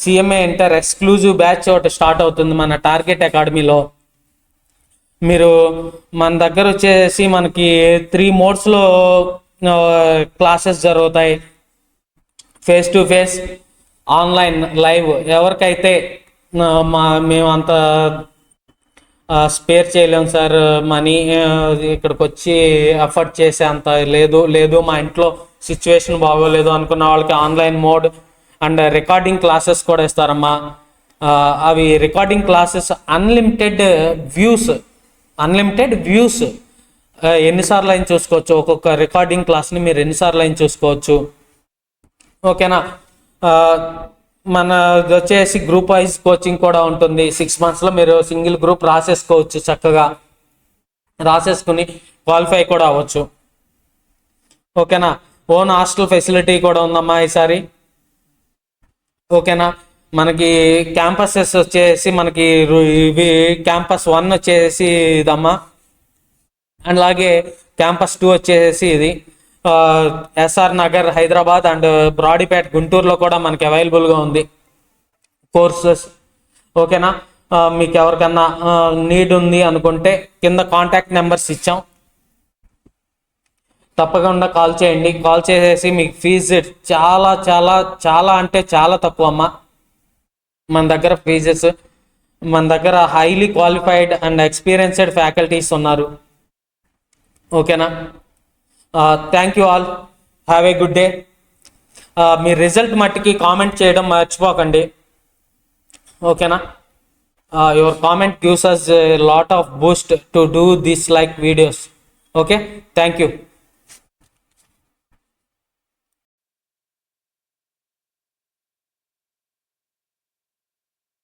సిఎంఏ ఇంటర్ ఎక్స్క్లూజివ్ బ్యాచ్ ఒకటి స్టార్ట్ అవుతుంది మన టార్గెట్ అకాడమీలో. మీరు మన దగ్గర వచ్చేసి మనకి 3 మోడ్స్లో క్లాసెస్ జరుగుతాయి. Face to face, online, live. ఎవరికైతే మేము అంత స్పేర్ చేయలేము సార్ మనీ, ఇక్కడికి వచ్చి ఎఫర్ట్ చేసే అంత లేదు మా ఇంట్లో సిచ్యువేషన్ బాగోలేదు అనుకున్న వాళ్ళకి online mode and recording classes కూడా ఇస్తారమ్మా. అవి రికార్డింగ్ క్లాసెస్ అన్లిమిటెడ్ వ్యూస్ ఎన్నిసార్లు అయినా చూసుకోవచ్చు. ఒక్కొక్క రికార్డింగ్ క్లాస్ని మీరు ఎన్నిసార్లు అయినా చూసుకోవచ్చు. ఓకేనా. మన వచ్చేసి గ్రూప్ వైజ్ కోచింగ్ కూడా ఉంటుంది. 6 monthsలో మీరు సింగిల్ గ్రూప్ రాసేసుకోవచ్చు, చక్కగా రాసేసుకుని క్వాలిఫై కూడా అవ్వచ్చు. ఓకేనా. ఓన్ హాస్టల్ ఫెసిలిటీ కూడా ఉందమ్మా ఈసారి. ఓకేనా. మనకి క్యాంపసెస్ వచ్చేసి మనకి ఇవి క్యాంపస్ 1 వచ్చేసి ఇదమ్మా, అండ్ అలాగే క్యాంపస్ 2 వచ్చేసి ఇది ఎస్ఆర్ నగర్ హైదరాబాద్ అండ్ బ్రాడీపేట్ గుంటూరులో కూడా మనకి అవైలబుల్గా ఉంది కోర్సెస్. ఓకేనా. మీకు ఎవరికన్నా నీడ్ ఉంది అనుకుంటే కింద కాంటాక్ట్ నెంబర్స్ ఇచ్చాం, తప్పకుండా కాల్ చేయండి. కాల్ చేసేసి మీకు ఫీజు చాలా చాలా చాలా అంటే చాలా తక్కువ అమ్మా. మన దగ్గర ఫీజెస్, మన దగ్గర highly qualified and experienced faculties ఉన్నారు. ఓకేనా. Thank you all, have a good day. Me result మట్టికి కామెంట్ చేయడం మర్చిపోకండి. ఓకేనా. Your comment gives us a lot of boost to do this like videos. Okay, thank you.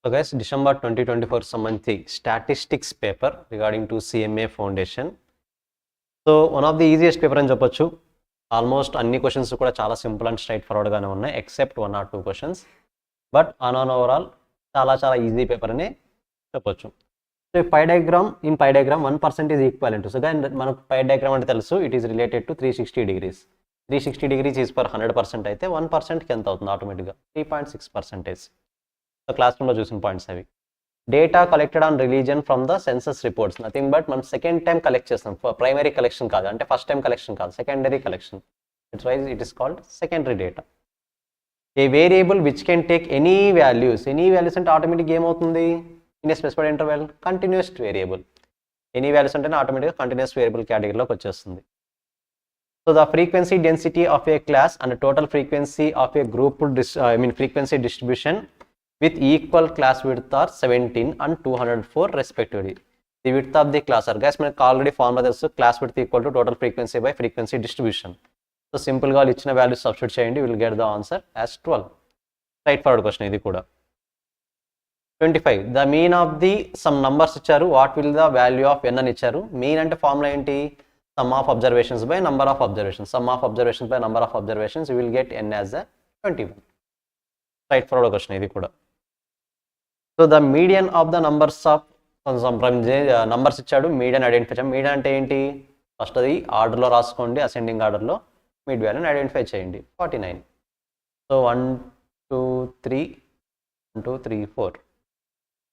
So guys, December 2024 సంబంధించి statistics paper regarding to CMA foundation. So one of the easiest paper అని చెప్పొచ్చు. Almost అన్ని questions కూడా చాలా simple and straight ఫార్వర్డ్గానే ఉన్నాయి, except 1 or 2 questions. But on overall చాలా చాలా ఈజీ పేపర్ అని చెప్పొచ్చు. So pie diagram 1% is equal to, so కానీ మనకు పై డయాగ్రామ్ అంటే తెలుసు, it is related to 360 degrees. 360 degrees is for 100% అయితే 1%కి ఎంత అవుతుంది ఆటోమేటిక్గా 3.6%. సో క్లాస్ రూమ్లో చూసిన పాయింట్స్ అవి. Data collected on religion from the census reports, nothing but మనం సెకండ్ టైం కలెక్ట్ చేస్తాం. ప్రైమరీ కలెక్షన్ కాదు, అంటే ఫస్ట్ టైం కలెక్షన్ కాదు, secondary collection. It's wise it is called secondary data. A variable which can take any values అంటే automatic ఏమవుతుంది in a specified interval, continuous variable. Any values అంటే ఆటోమేటిక్గా continuous variable కేటగిరీలోకి వచ్చేస్తుంది. So the frequency density of A class and total frequency of A group frequency distribution with equal class width are 17 and 204 respectively. The width of the class are, guys, మనకు already formula తెలుసు, class width equal to total frequency by frequency distribution. So సింపుల్గా వాళ్ళు ఇచ్చిన values substitute చేయండి, will get the answer as 12. Straight forward question ఇది కూడా. 25 the mean of the sum numbers ఇచ్చారు, what will the value of n అని ఇచ్చారు. Mean అంటే ఫార్ములా ఏంటి, sum of observations by number of observations. Sum of observations by number of observations, will get N as the 21. Straight forward question ఇది కూడా. So the median of the numbers of numbers ఇచ్చాడు, median identify చేయండి. Median అంటే ఏంటి, first అది ఆర్డర్లో రాసుకోండి, ascending ఆర్డర్లో మిడ్ వాల్యూని ఐడెంటిఫై చేయండి. 49. సో 1 2 3 1 2 3 4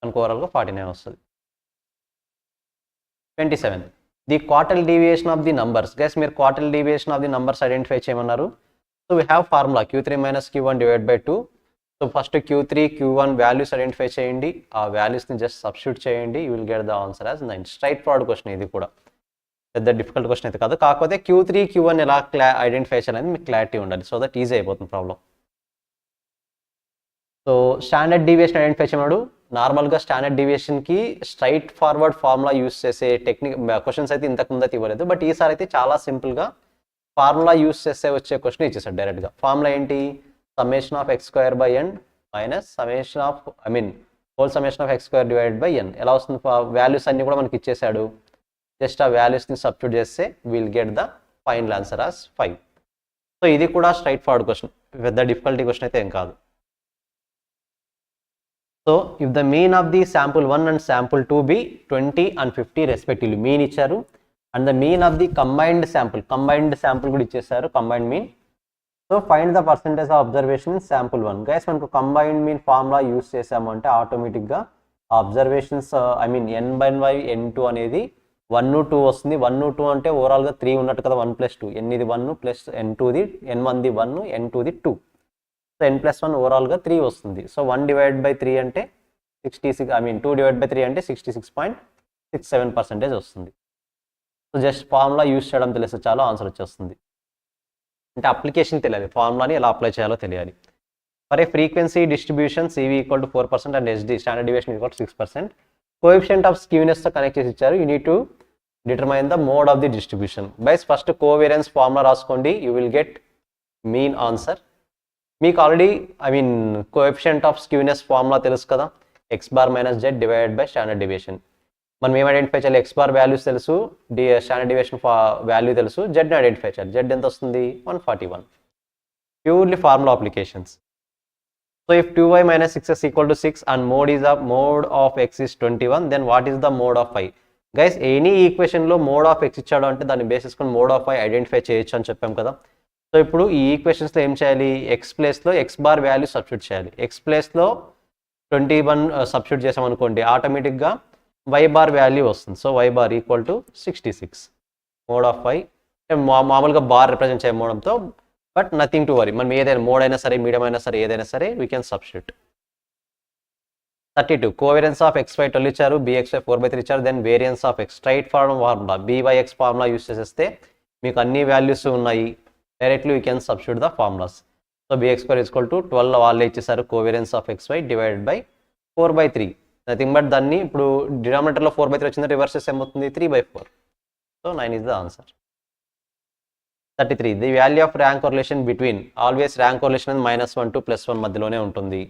మనకు ఓవరాల్గా 49 వస్తుంది. 27 the quartile deviation of the numbers. Guys మీరు quartile deviation of the numbers identify చేయమన్నారు. So we have formula Q3 - Q1 divide by 2. So first Q3 Q1 values identify చేయండి, ఆ వాల్యూస్ని జస్ట్ సబ్స్టిట్యూట్ చేయండి, you will get the answer as 9. Straight forward question ఇది కూడా, పెద్ద difficult question అయితే కాదు, కాకపోతే Q3 Q1 ఎలా ఐడెంటిఫై చేయాలని మీకు క్లారిటీ ఉండాలి, సో దట్ ఈజీ అయిపోతుంది problem. So standard deviation identify చేయమన్నాడు. నార్మల్గా స్టాండర్డ్ డీవియేషన్కి స్ట్రైట్ ఫార్వర్డ్ ఫార్ములా యూస్ చేసే టెక్నిక్ క్వశ్చన్స్ అయితే ఇంతకుముందు అయితే ఇవ్వలేదు, బట్ ఈసారి అయితే చాలా సింపుల్గా ఫార్ములా యూస్ చేసే వచ్చే క్వశ్చన్ ఇచ్చేసాడు డైరెక్ట్గా. ఫార్ములా ఏంటి, summation of x square by n minus summation of whole summation of x square divided by n. ఎలా వస్తుంది, వాల్యూస్ అన్ని కూడా మనకి ఇచ్చేసాడు, జస్ట్ ఆ వాల్యూస్ని సబ్స్టిట్యూట్ చేస్తే will get the final answer as 5. So ఇది కూడా స్ట్రైట్ ఫార్వర్డ్ క్వశ్చన్, పెద్ద డిఫికల్టీ క్వశ్చన్ అయితే ఏం కాదు. So if the mean of the sample 1 and sample 2 be 20 and 50 respectively, mean ఇచ్చారు. And the mean of the combined sample కూడా ఇచ్చేసారు, combined mean so find the percentage of observation in sample 1. Guys మనకు combined mean formula use చేసాము అంటే ఆటోమేటిక్గా observations n/y n2 అనేది 1 2 వస్తుంది. 1 2 అంటే ఓవరాల్గా 3 ఉన్నట్టు కదా, 1 + 2 n ఇది 1 ప్లస్ n2ది n1ది 1 n2ది 2. సో n+1 ఓవరాల్గా 3 వస్తుంది. సో 1/3 అంటే 66 2/3 అంటే 66.67% వస్తుంది. సో జస్ట్ ఫార్ములా యూస్ చేయడం తెలిస్తే చాలా ఆన్సర్ వచ్చేస్తుంది. అంటే అప్లికేషన్ తెలియాలి, ఫార్ములాని ఎలా అప్లై చేయాలో తెలియాలి. For a frequency distribution CV = 4% and SD standard deviation = 6%. Coefficient of స్క్యూనెస్తో కనెక్ట్ చేసి ఇచ్చారు. You need to determine the mode of the distribution. బైస్ ఫస్ట్ కోవేరియన్స్ ఫార్ములా రాసుకోండి, you will get mean answer. మీకు already coefficient of skewness formula తెలుసు కదా, x⁻- z divided by standard deviation. మనం ఏం ఐడెంటిఫై చేయాలి, x⁻ వాల్యూస్ తెలుసు, standard deviation value తెలుసు, z ని ఐడెంటిఫై చేయాలి. z ఎంత వస్తుంది, 141. Purely formula applications. So if 2y - 6x = 6 and mode of x is 21, then what is the mode of y? Guys any ఈక్వేషన్లో మోడ్ ఆఫ్ x ఇచ్చాడు అంటే దాన్ని బేస్ చేసుకొని మోడ్ ఆఫ్ y ఐడెంటిఫై చేయొచ్చు అని చెప్పాం కదా. సో ఇప్పుడు ఈ ఈక్వేషన్స్లో ఏం చేయాలి, x ప్లేస్లో x⁻ వాల్యూ సబ్స్టిట్యూట్ చేయాలి. x ప్లేస్లో 21 సబ్స్టిట్యూట్ చేసాం అనుకోండి, ఆటోమేటిక్గా y⁻ వాల్యూ వస్తుంది. So y⁻ = 66. Mode of y మామూలుగా బార్ రిప్రజెంట్ చేయడంతో, బట్ నథింగ్ టు వరీ. మనం ఏదైనా మోడ్ అయినా సరే, మీడియం అయినా సరే, ఏదైనా సరే we can substitute. 32 covariance of xy 12 ఇచ్చారు, bxy 4/3 ఇచ్చారు. Then variance of x straight formula byx formula use చేసేస్తే మీకు అన్ని వాల్యూస్ ఉన్నాయి. Directly you can substitute the formulas. So bx² = 12 వాళ్ళే ఇచ్చేసారు, covariance of xy divided by 4/3. Nothing but దాన్ని ఇప్పుడు డినామినేటర్లో 4/3 వచ్చింది, రివర్స్ చేస్తే ఏమవుతుంది, 3/4. So 9 is the answer. 33 the value of rank correlation between, always rank correlation అనేది -1 to +1 మధ్యలోనే ఉంటుంది.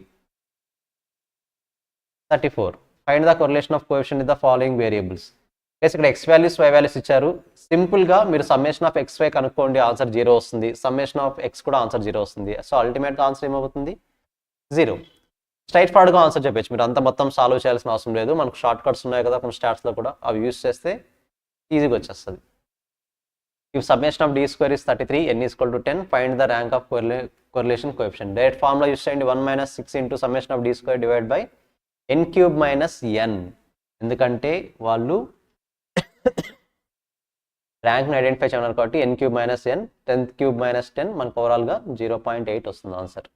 34 find the correlation of coefficient with the following variables. ఇక్కడ x వాల్యూస్ y వాల్యూస్ ఇచ్చారు. సింపుల్గా మీరు సమ్మేషన్ ఆఫ్ xy కనుక్కోండి, ఆన్సర్ 0 వస్తుంది. Summation of x కూడా ఆన్సర్ 0 వస్తుంది. సో అల్టిమేట్గా ఆన్సర్ ఏమవుతుంది, 0. స్ట్రైట్ ఫార్వర్డ్గా ఆన్సర్ చెప్పచ్చు, మీరు అంతా మొత్తం సాల్వ్ చేయాల్సిన అవసరం లేదు. మనకు షార్ట్ కట్స్ ఉన్నాయి కదా కొన్ని స్టాట్స్లో కూడా, అవి యూస్ చేస్తే ఈజీగా వచ్చేస్తుంది. If summation of d square is 33, n is equal to 10, find the rank of correlation coefficient. Direct formula use చేయండి, 1 - 6 into summation of d square divided by n³ - n. ఎందుకంటే వాళ్ళు ర్యాంక్ని ఐడెంటిఫై చేయన్నారు కాబట్టి n³ - n, 10³ - 10 మనకు ఓవరాల్గా 0.8 వస్తుంది answer.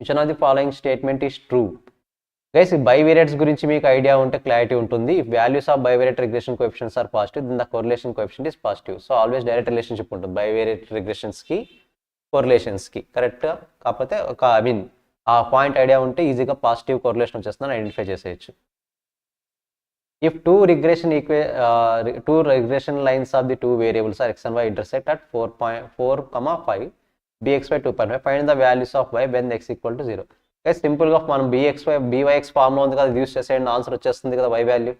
Which one of the following statement is true? Guys ఈ bivariates గురించి మీకు ఐడియా ఉంటే క్లారిటీ ఉంటుంది. If values of bivariate regression coefficients are positive, then the correlation coefficient is positive. So always direct relationship ఉంటుంది bivariate రిగ్రెషన్స్కి కోరిలేషన్స్కి, కరెక్ట్గా. కాకపోతే ఒక ఆ పాయింట్ ఐడియా ఉంటే ఈజీగా పాజిటివ్ కోరిలేషన్ వచ్చేస్తుందని ఐడెంటిఫై చేసేయచ్చు. If two regression lines of the two variables are x and y intersect at 4,5 bxy 2.5, find the values of y when x = 0. సింపుల్గా మనం byx ఫార్ములా ఉంది కదా, యూస్ చేసేయండి, ఆన్సర్ వచ్చేస్తుంది కదా y value.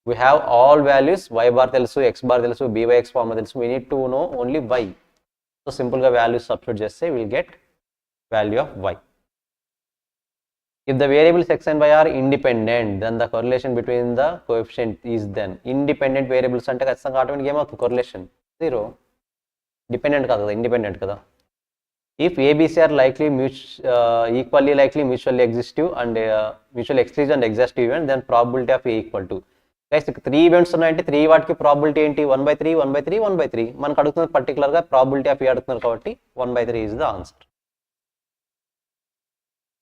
We have all values, y⁻ తెలుసు, x⁻ తెలుసు, byx formula తెలుసు. We need to know only y. So సింపుల్గా వాల్యూస్ సబ్స్టిట్యూట్ చేస్తే will get value of y. If the variables x and y are independent, then the correlation between the coefficient is then. Independent variables అంటే ఖచ్చితంగా automatic ఏమవుతుంది, correlation 0. Dependent కాదు కదా, independent కదా. If ABC are equally likely mutually exhaustive and mutually exclusive and exhaustive event, then probability of A = 2. Guys, 3 events ఉన్నాయంటే 3 వాటికి probability ఏంటి, 1/3 1/3 1/3. మనకు అడుగుతున్నది పర్టికులర్గా ప్రాబిలిటీ ఆఫ్ ఏ అడుగుతున్నారు కాబట్టి 1/3 is the answer.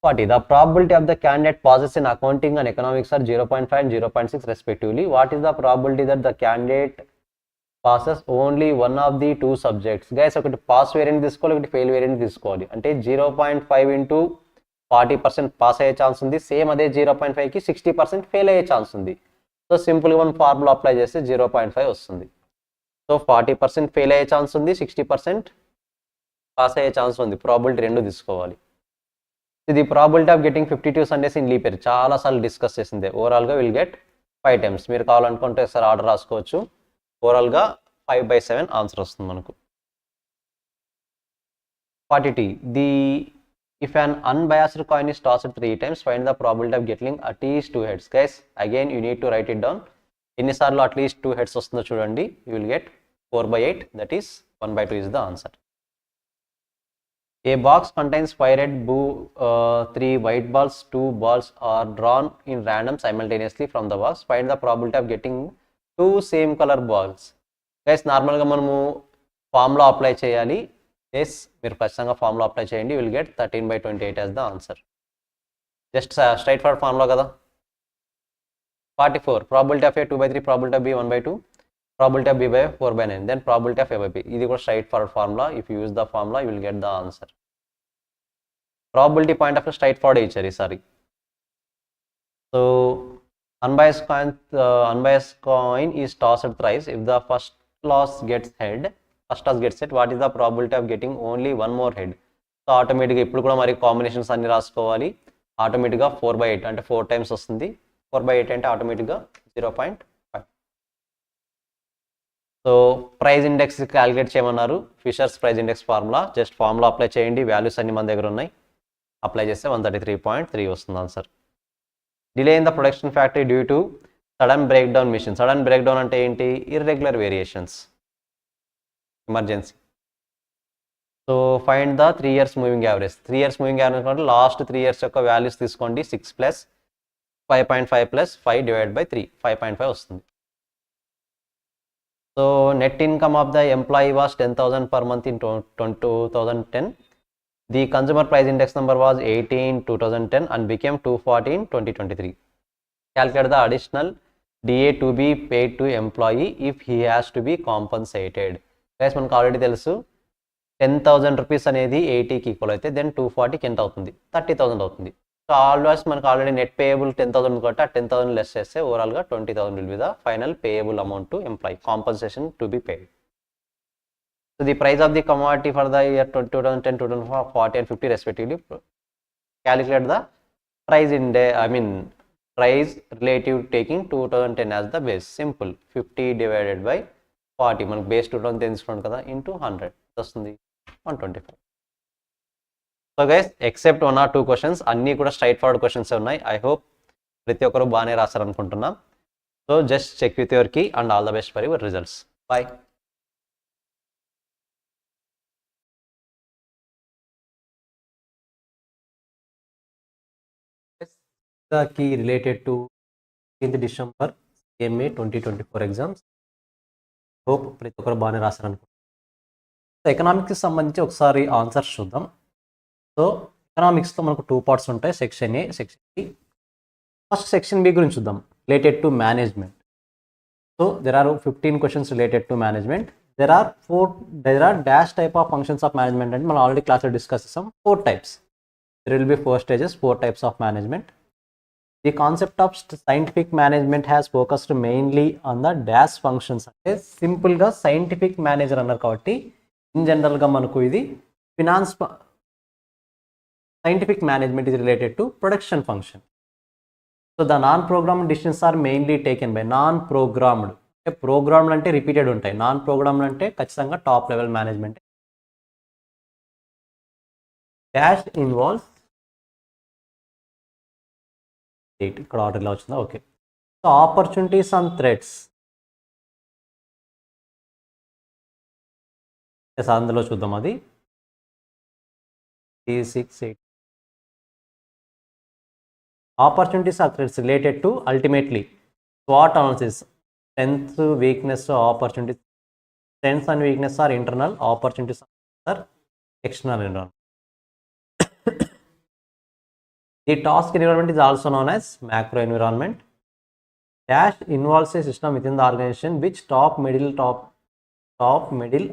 40 the probability of the candidate passes in accounting and economics are 0.5 and 0.6 respectively. What is the probability that the candidate passes only one of the two subjects? Guys, ఒకటి pass variant తీసుకోవాలి, ఒకటి fail variant తీసుకోవాలి. అంటే 0.5 into 40% pass అయ్యే chance ఉంది, same అదే 0.5కి 60% fail అయ్యే chance ఉంది. సో సింపుల్గా మనం ఫార్ములా అప్లై చేస్తే 0.5 వస్తుంది. సో 40% ఫెయిల్ అయ్యే ఛాన్స్ ఉంది, 60% పాస్ అయ్యే ఛాన్స్ ఉంది. ప్రాబిలిటీ రెండు తీసుకోవాలి. ఇది probability of getting 52 Sundays in leap year చాలాసార్లు డిస్కస్ చేసిందే. ఓవరాల్గా విల్ గెట్ 5 times. మీరు కావాలనుకుంటే ఒకసారి ఆర్డర్ రాసుకోవచ్చు. ఓవరాల్గా 5/7 ఆన్సర్ వస్తుంది మనకు. 40 if an unbiased coin is tossed 3 times, find the probability of getting at least 2 heads. Guys, again you need to write it down. ఎన్నిసార్లు at least 2 heads వస్తుందో చూడండి. You will get 4/8, that is 1/2 is the answer. A box contains 5 red, 3 white balls. 2 balls are drawn in random simultaneously from the box. Find the probability of getting 2 same color balls. Guys నార్మల్గా మనము formula apply చేయాలి. Yes, మీరు ఖచ్చితంగా formula apply చేయండి. Will get 13/28 as the answer. Just straightforward formula కదా. 44 probability of A 2/3, probability of B 1/2, probability of b by 4/9, then probability of a by b. ఇది కూడా straight forward formula. If you use the formula you will get the answer. Probability point of straight forward ఇచ్చారు ఈసారి. So unbiased coin is tossed thrice. If the first toss gets head, what is the probability of getting only one more head? So ఆటోమేటిక్గా ఇప్పుడు కూడా మరి combinations అన్ని రాసుకోవాలి. ఆటోమేటిక్గా 4/8 అంటే 4 టైమ్స్ వస్తుంది. 4/8 అంటే ఆటోమేటిక్గా 0.5. సో ప్రైజ్ ఇండెక్స్ క్యాలిక్యులేట్ చేయమన్నారు. Fisher's price index formula. Just formula apply చేయండి. వాల్యూస్ అన్ని మన దగ్గర ఉన్నాయి. అప్లై చేస్తే 133.3 వస్తుంది answer. Delay in the production factory due to sudden break down machine. Sudden break down అంటే ఏంటి? Irregular variations, emergency. So find the 3 years moving average. 3 years moving average అంటే లాస్ట్ 3 years యొక్క వాల్యూస్ తీసుకోండి. 6 + 5.5 + 5 / 3, 5.5 వస్తుంది. So net income of the employee was 10,000 per month in 2010. The consumer price index number was 80 in 2010 and became 240 in 2023. Calculate the additional DA to be paid to employee if he has to be compensated. Guys, మనకు already తెలుసు 10,000 rupees అనేది 80కి equal అయితే then 240కి ఎంత అవుతుంది? 30,000 అవుతుంది. So always మనకు already net payable 10,000 కాబట్టి ఆ 10,000 లెస్ చేస్తే ఓవరాల్గా 20,000 will be the final payable amount to employee, compensation to be paid. So the price of the commodity for the year 2010, 2040 and 50 respectively. Calculate the price price relative taking 2010 as the base. Simple. 50 divided by 40. మనకు base 2010 తీసుకున్నాం కదా, into 100 వస్తుంది 125. So guys, except 1 or 2 questions అన్నీ కూడా straight forward questions ఉన్నాయి. I hope ప్రతి ఒక్కరు బాగానే రాస్తారనుకుంటున్నాం. So just check with your key and all the best for your results. Bye. The key related to 15th December CMA 2024 exams. Hope ప్రతి ఒక్కరు బాగానే రాశారనుకుంటున్నాను. సో ఎకనామిక్స్కి సంబంధించి ఒకసారి ఆన్సర్స్ చూద్దాం. సో ఎకనామిక్స్లో మనకు 2 parts ఉంటాయి, section A, section B. First section B గురించి చూద్దాం, related to management. So there are 15 questions related to management. There are dash type of functions of management అంటే మనం ఆల్రెడీ క్లాస్లో డిస్కస్ చేస్తాం. 4 types. There will be 4 stages, 4 types of management. The concept of scientific management has focused mainly on the dash functions. అంటే సింపుల్గా scientific manager అన్నారు కాబట్టి in జనరల్గా మనకు ఇది finance. Scientific management is related to production function. So the non-programmed decisions are mainly taken by non-programmed. అంటే programmed అంటే repeated ఉంటాయి, నాన్ ప్రోగ్రామ్డ్ అంటే ఖచ్చితంగా top level management. Dash involves ఇక్కడ ఆర్డర్లో వచ్చిందా? Okay. So opportunities and threats, అందులో చూద్దాం. అది 368 opportunities or threats related to ultimately SWOT analysis. Strength, weakness, opportunities. Strengths and weakness are internal, opportunities are external environment. The task environment is also known as macro environment. Dash involves a system within the organization which top, middle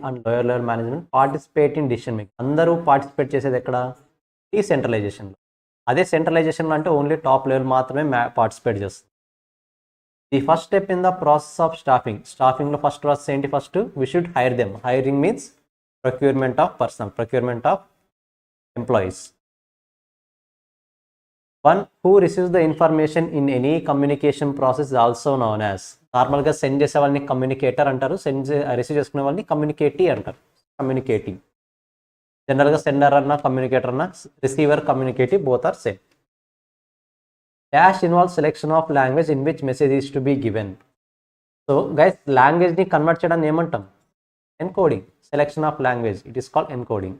and lower level management participate in decision making. అందరూ participate చేసేది ఎక్కడ? డీసెంట్రలైజేషన్లో. అదే సెంట్రలైజేషన్లో అంటే only top level మాత్రమే participate చేస్తుంది. The first step in the process of staffing. స్టాఫింగ్లో ఫస్ట్ ప్రాసెస్ ఏంటి? First we should hire them. Hiring means procurement of personnel, procurement of employees. One who receives the information in any communication process is also known as. నార్మల్గా send చేసే వాళ్ళని communicator అంటారు, receive చేసుకునే వాళ్ళని కమ్యూనికేటీ అంటారు. Communicating జనరల్గా sender అన్న communicator అన్న, receiver communicatee, both are same. Dash involve selection of language in which message is to be given. So guys, లాంగ్వేజ్ని కన్వర్ట్ చేయడానికి ఏమంటాం? Encoding. Selection of language, it is called encoding.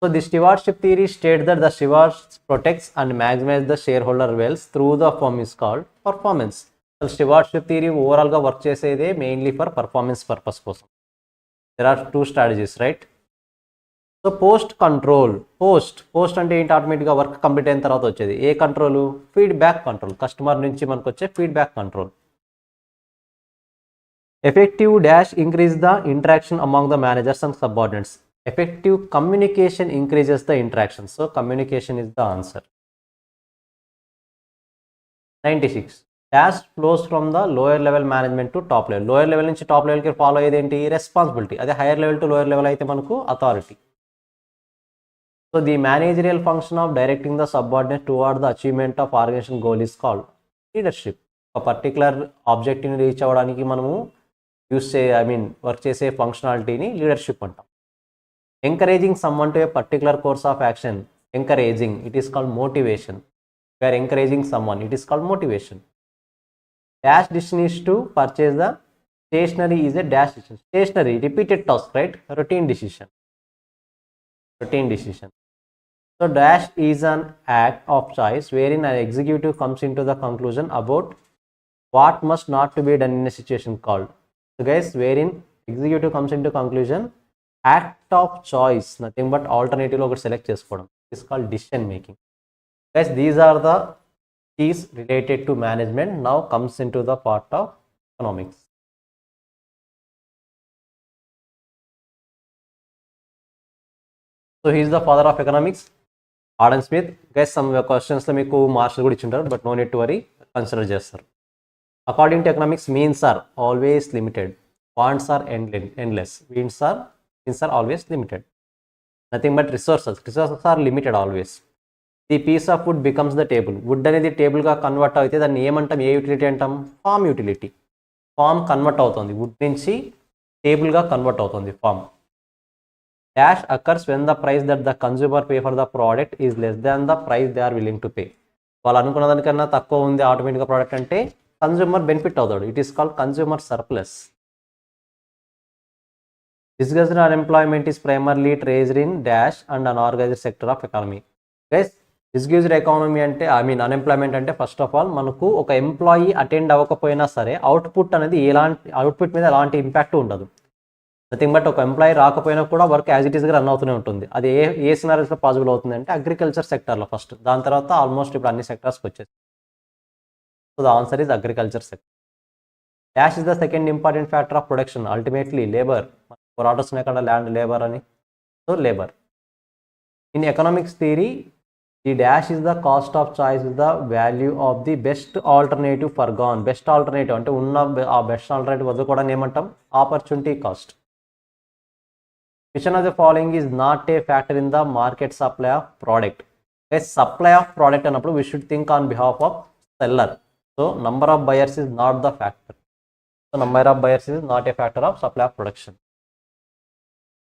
So the stewardship theory states that the steward protects and maximizes the shareholder wealth through the firm is called performance. So stewardship theory overall గా work చేసేదే mainly for performance purpose కోసం. There are two strategies, right? So post control, post అంటే ఏంటి? ఆటోమేటిక్గా work complete అయిన తర్వాత వచ్చేది ఏ control? Feedback control. Customer నుంచి మనకు వచ్చే feedback control. Effective dash increase the interaction among the managers and subordinates. Effective communication increases the interaction. So communication is the answer. 96. Dash flows from the lower level management to top level. Lower level నుంచి top లెవెల్కి follow అయ్యేది ఏంటి? Responsibility. అదే higher level to lower level అయితే మనకు authority. So the managerial function of directing the subordinate toward the achievement of organization goal is called leadership. ఒక particular ఆబ్జెక్టివ్ని reach అవ్వడానికి మనము వర్క్ చేసే ఫంక్షనాలిటీని లీడర్షిప్ అంటాం. Encouraging someone to a particular course of action. Encouraging, it is called motivation. We are encouraging someone, it is called motivation. Dash decision is to purchase the stationery is a dash decision. Stationery, repeated task, right? Routine decision. So dash is an act of choice wherein an executive comes into the conclusion about what must not to be done in a situation called. So guys, wherein executive comes into conclusion, act of choice, nothing but alternative లో ఒకటి select చేసుకోవడం. It's called decision making. Guys these are the keys related to management. Now comes into the part of economics. So he's the father of economics, Adam Smith. Guys some క్వశ్చన్స్లో మీకు మార్క్స్ కూడా ఇచ్చింటారు, but no need to worry, consider చేస్తారు. According to economics, means are always limited, wants are endless, means are always limited. Nothing but resources are limited always. The piece of wood becomes the table. Wood అనేది table గా convert అయితే దాన్ని ఏమంటాం? ఏ utility అంటాం? Form utility. Form convert అవుతుంది, wood నుంచి table గా కన్వర్ట్ అవుతుంది form. Dash occurs when the price that the consumer pay for the product is less than the price they are willing to pay. వాళ్ళు అనుకున్న దానికన్నా తక్కువ ఉంది ఆటోమేటిక్గా ప్రోడక్ట్ అంటే కన్స్యూమర్ బెనిఫిట్ అవుతాడు. It is called consumer surplus. Discussed unemployment is primarily traced in dash and unorganized sector of economy. Guys, disguised economy అంటే unemployment అంటే ఫస్ట్ ఆఫ్ ఆల్ మనకు ఒక ఎంప్లాయీ అటెండ్ అవ్వకపోయినా సరే అవుట్పుట్ అనేది అవుట్పుట్ మీద ఎలాంటి ఇంపాక్ట్ ఉండదు. నథింగ్ బట్ ఒక ఎంప్లాయీ రాకపోయినా కూడా వర్క్ యాజ్ ఇట్ ఈస్గా రన్ అవుతూనే ఉంటుంది. అది ఏ సినారీస్లో పాసిబుల్ అవుతుంది అంటే అగ్రికల్చర్ సెక్టర్లో ఫస్ట్, దాని తర్వాత ఆల్మోస్ట్ ఇప్పుడు అన్ని సెక్టర్స్కి వచ్చేసి. So the answer is agriculture sector. Dash is the second important factor of production, ultimately labour. Orders ఉన్నాయి కదా ల్యాండ్ లేబర్ అని. So labour. In economics theory, the dash is the cost of choice is the value of the best alternative for gone. Best alternative అంటే ఉన్న ఆ best alternative వదులుకోవడానికి ఏమంటాం? Opportunity cost. Which of the following is not a factor in the market supply of product. Supply of product అన్నప్పుడు we should think on behalf of seller. So number of buyers is not the factor. So number of buyers is not a factor of supply of production.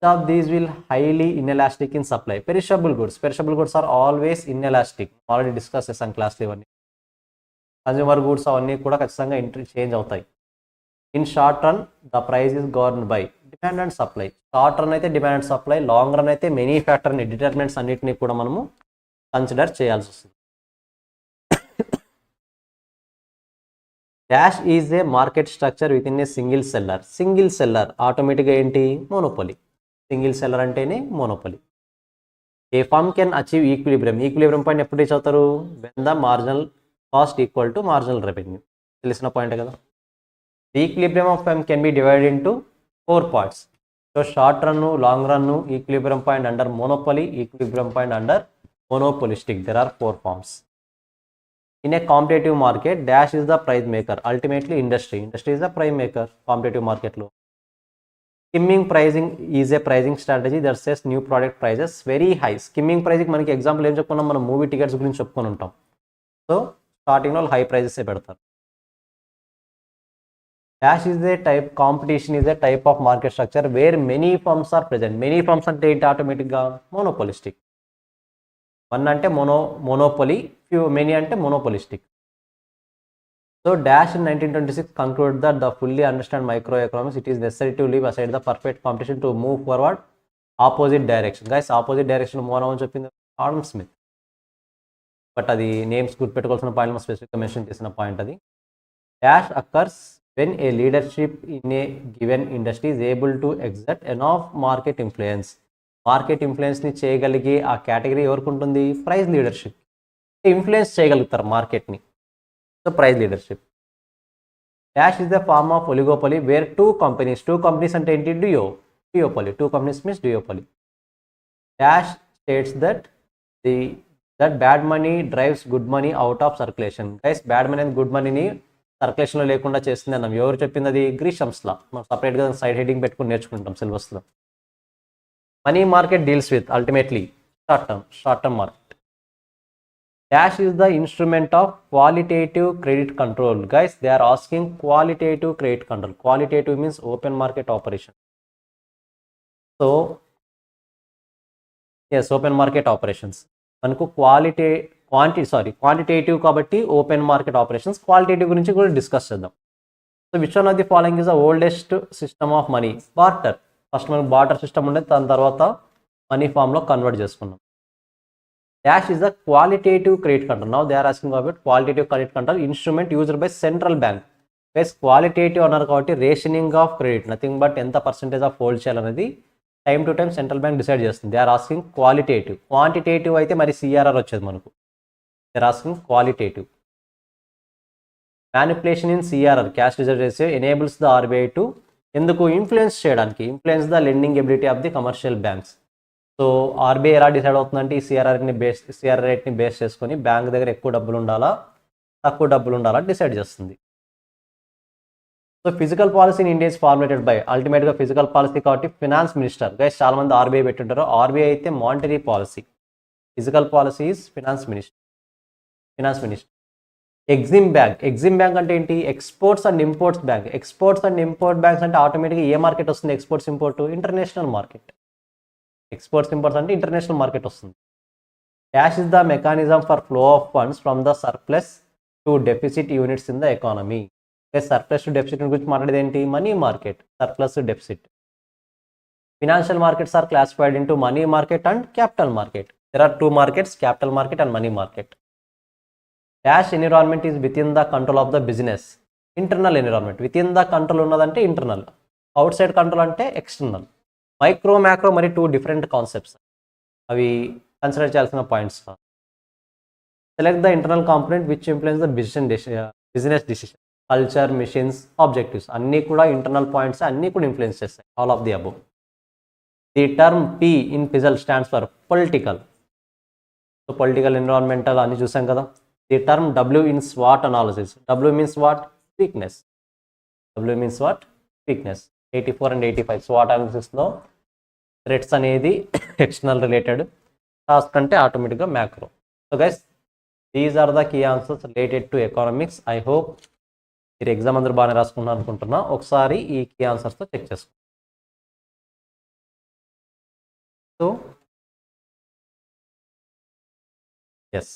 Of these will highly inelastic in supply. Perishable goods are always inelastic. Already discussed చేసాం class ఇవన్నీ. Consumer goods అవన్నీ కూడా ఖచ్చితంగా change అవుతాయి. In short run the price is govern by demand and supply. Short run అయితే demand and supply, long run అయితే many ఫ్యాక్టర్ని determinants అన్నిటిని కూడా మనము కన్సిడర్ చేయాల్సి వస్తుంది. Dash is a market structure with in a single seller. Single seller ఆటోమేటిక్గా ఏంటి? మోనోపోలీ. సింగిల్ సెల్లర్ అంటేనే monopoly. A firm can achieve equilibrium. Equilibrium point ఎప్పుడు రీచ్ అవుతారు? When the marginal cost equal to marginal revenue. తెలిసిన point కదా. The equilibrium of firm can be divided into 4 parts. So short run, long run, equilibrium point under monopoly, equilibrium point under monopolistic. There are 4 forms. In a competitive market, dash is the price maker. Ultimately industry is the price maker competitive మార్కెట్లో. Skimming pricing is a pricing strategy that sets new product prices very high. Skimming pricing మనకి example ఏం చెప్పుకున్నాం? మనం movie tickets గురించి చెప్పుకొని ఉంటాం. So స్టార్టింగ్లో high prices పెడతారు. Dash is a type, competition is a type of market structure where many firms are present. Many firms అంటే ఏంటి? ఆటోమేటిక్గా మోనోపోలిస్టిక్. వన్ అంటే మోనోపోలీ, మెనీ అంటే monopolistic. So Dash in 1926 concluded that the fully understand microeconomics, it is necessary to leave aside the perfect competition to move forward opposite direction guys, opposite direction move అవ్వని చెప్పింది Adam Smith. But అది names గుర్తుపెట్టుకోవాల్సిన point స్పెసిఫిక్గా mention చేసిన point అది. Dash occurs when a leadership in a given industry is able to exert enough market influence. Market ఇన్ఫ్లుయెన్స్ని చేయగలిగే ఆ కేటగిరీ ఎవరికి ఉంటుంది? Price leadership. ఇన్ఫ్లుయెన్స్ చేయగలుగుతారు మార్కెట్ని, so price leadership. Dash is the form of oligopoly where two companies అంటే ఏంటి? duopoly. Two companies means duopoly. Dash states that bad money drives good money out of circulation. Guys, bad money and good money ni circulation లో లేకుండా చేస్తుంది అన్నాం. ఎవరు చెప్పింది అది? గ్రీషమ్స్ లా. మనం సపరేట్గా సైడ్ హెడింగ్ పెట్టుకుని నేర్చుకుంటాం సిలబస్లో. Money market deals with ultimately short term market. Dash is the instrument of qualitative credit control. Guys, they are asking qualitative credit control. Qualitative means open market operation. So, yes, open market operations. మనకు quantitative కాబట్టి open market operations. Qualitative గురించి కూడా discuss చేద్దాం. So which one of the following is the oldest system of money? Barter. First మనకు barter system ఉండేది, దాని తర్వాత money ఫామ్లో కన్వర్ట్ చేసుకున్నాం. Dash is the qualitative credit control. Now they are asking about qualitative credit control instrument used by central bank. Guys, qualitative అన్నారు కాబట్టి rationing of credit, nothing but ఎంత percentage of hold చేయాలనేది time to time central bank decide చేస్తుంది. They are asking qualitative. Quantitative అయితే మరి CRR వచ్చేది మనకు. They are asking qualitative. Manipulation in CRR, cash reserve ratio, enables the RBI to ఎందుకు? Influence చేయడానికి. Influence the lending ability of the commercial banks. So RBI ఎలా decide అవుతుందంటే ఈ CRR రేట్ని బేస్ చేసుకొని బ్యాంక్ దగ్గర ఎక్కువ డబ్బులు ఉండాలా, తక్కువ డబ్బులు ఉండాలా డిసైడ్ చేస్తుంది. So physical policy in India is formulated by, అల్టిమేట్గా ఫిజికల్ పాలసీ కాబట్టి ఫినాన్స్ మినిస్టర్. గైస్, చాలా మంది ఆర్బీఐ పెట్టుంటారు. ఆర్బీఐ అయితే monetary policy, physical policy is finance minister. EXIM bank అంటే ఏంటి? Exports and imports bank. Exports and import banks అంటే ఆటోమేటిక్గా ఏ మార్కెట్ వస్తుంది? Exports import, international market. Exports imports అంటే ఇంటర్నేషనల్ మార్కెట్ వస్తుంది. Dash is the mechanism for flow of funds from the surplus to deficit units in the economy. Surplus to deficit గురించి మాట్లాడేది ఏంటి? Money market. Surplus to deficit. Financial markets are classified into money market and capital market. There are two markets, capital market and money market. Dash environment is within the control of the business. Internal environment. Within the control ఉన్నదంటే internal, outside control అంటే external. Micro macro మరి two different concepts, అవి consider చేయాల్సిన points. Select the internal component which influence the business decision. Culture, missions, objectives అన్నీ కూడా internal points, అన్నీ కూడా influence చేస్తాయి. All of the above. The term P in PESTLE stands for political. So political, environmental అన్ని చూసాం కదా. The term W in స్వాట్ analysis. W means what? Weakness. 84 and 85 స్వాట్ అనాలిసిస్లో థ్రెట్స్ అనేది ఎక్స్టర్నల్ రిలేటెడ్, టాస్క్ అంటే ఆటోమేటిక్గా macro. So guys, these are the key answers related to economics. I hope మీరు ఎగ్జామ్ అందరూ బాగానే రాసుకున్నారు అనుకుంటున్నా. ఒకసారి ఈ కీ ఆన్సర్స్తో చెక్ చేసుకోండి. So yes,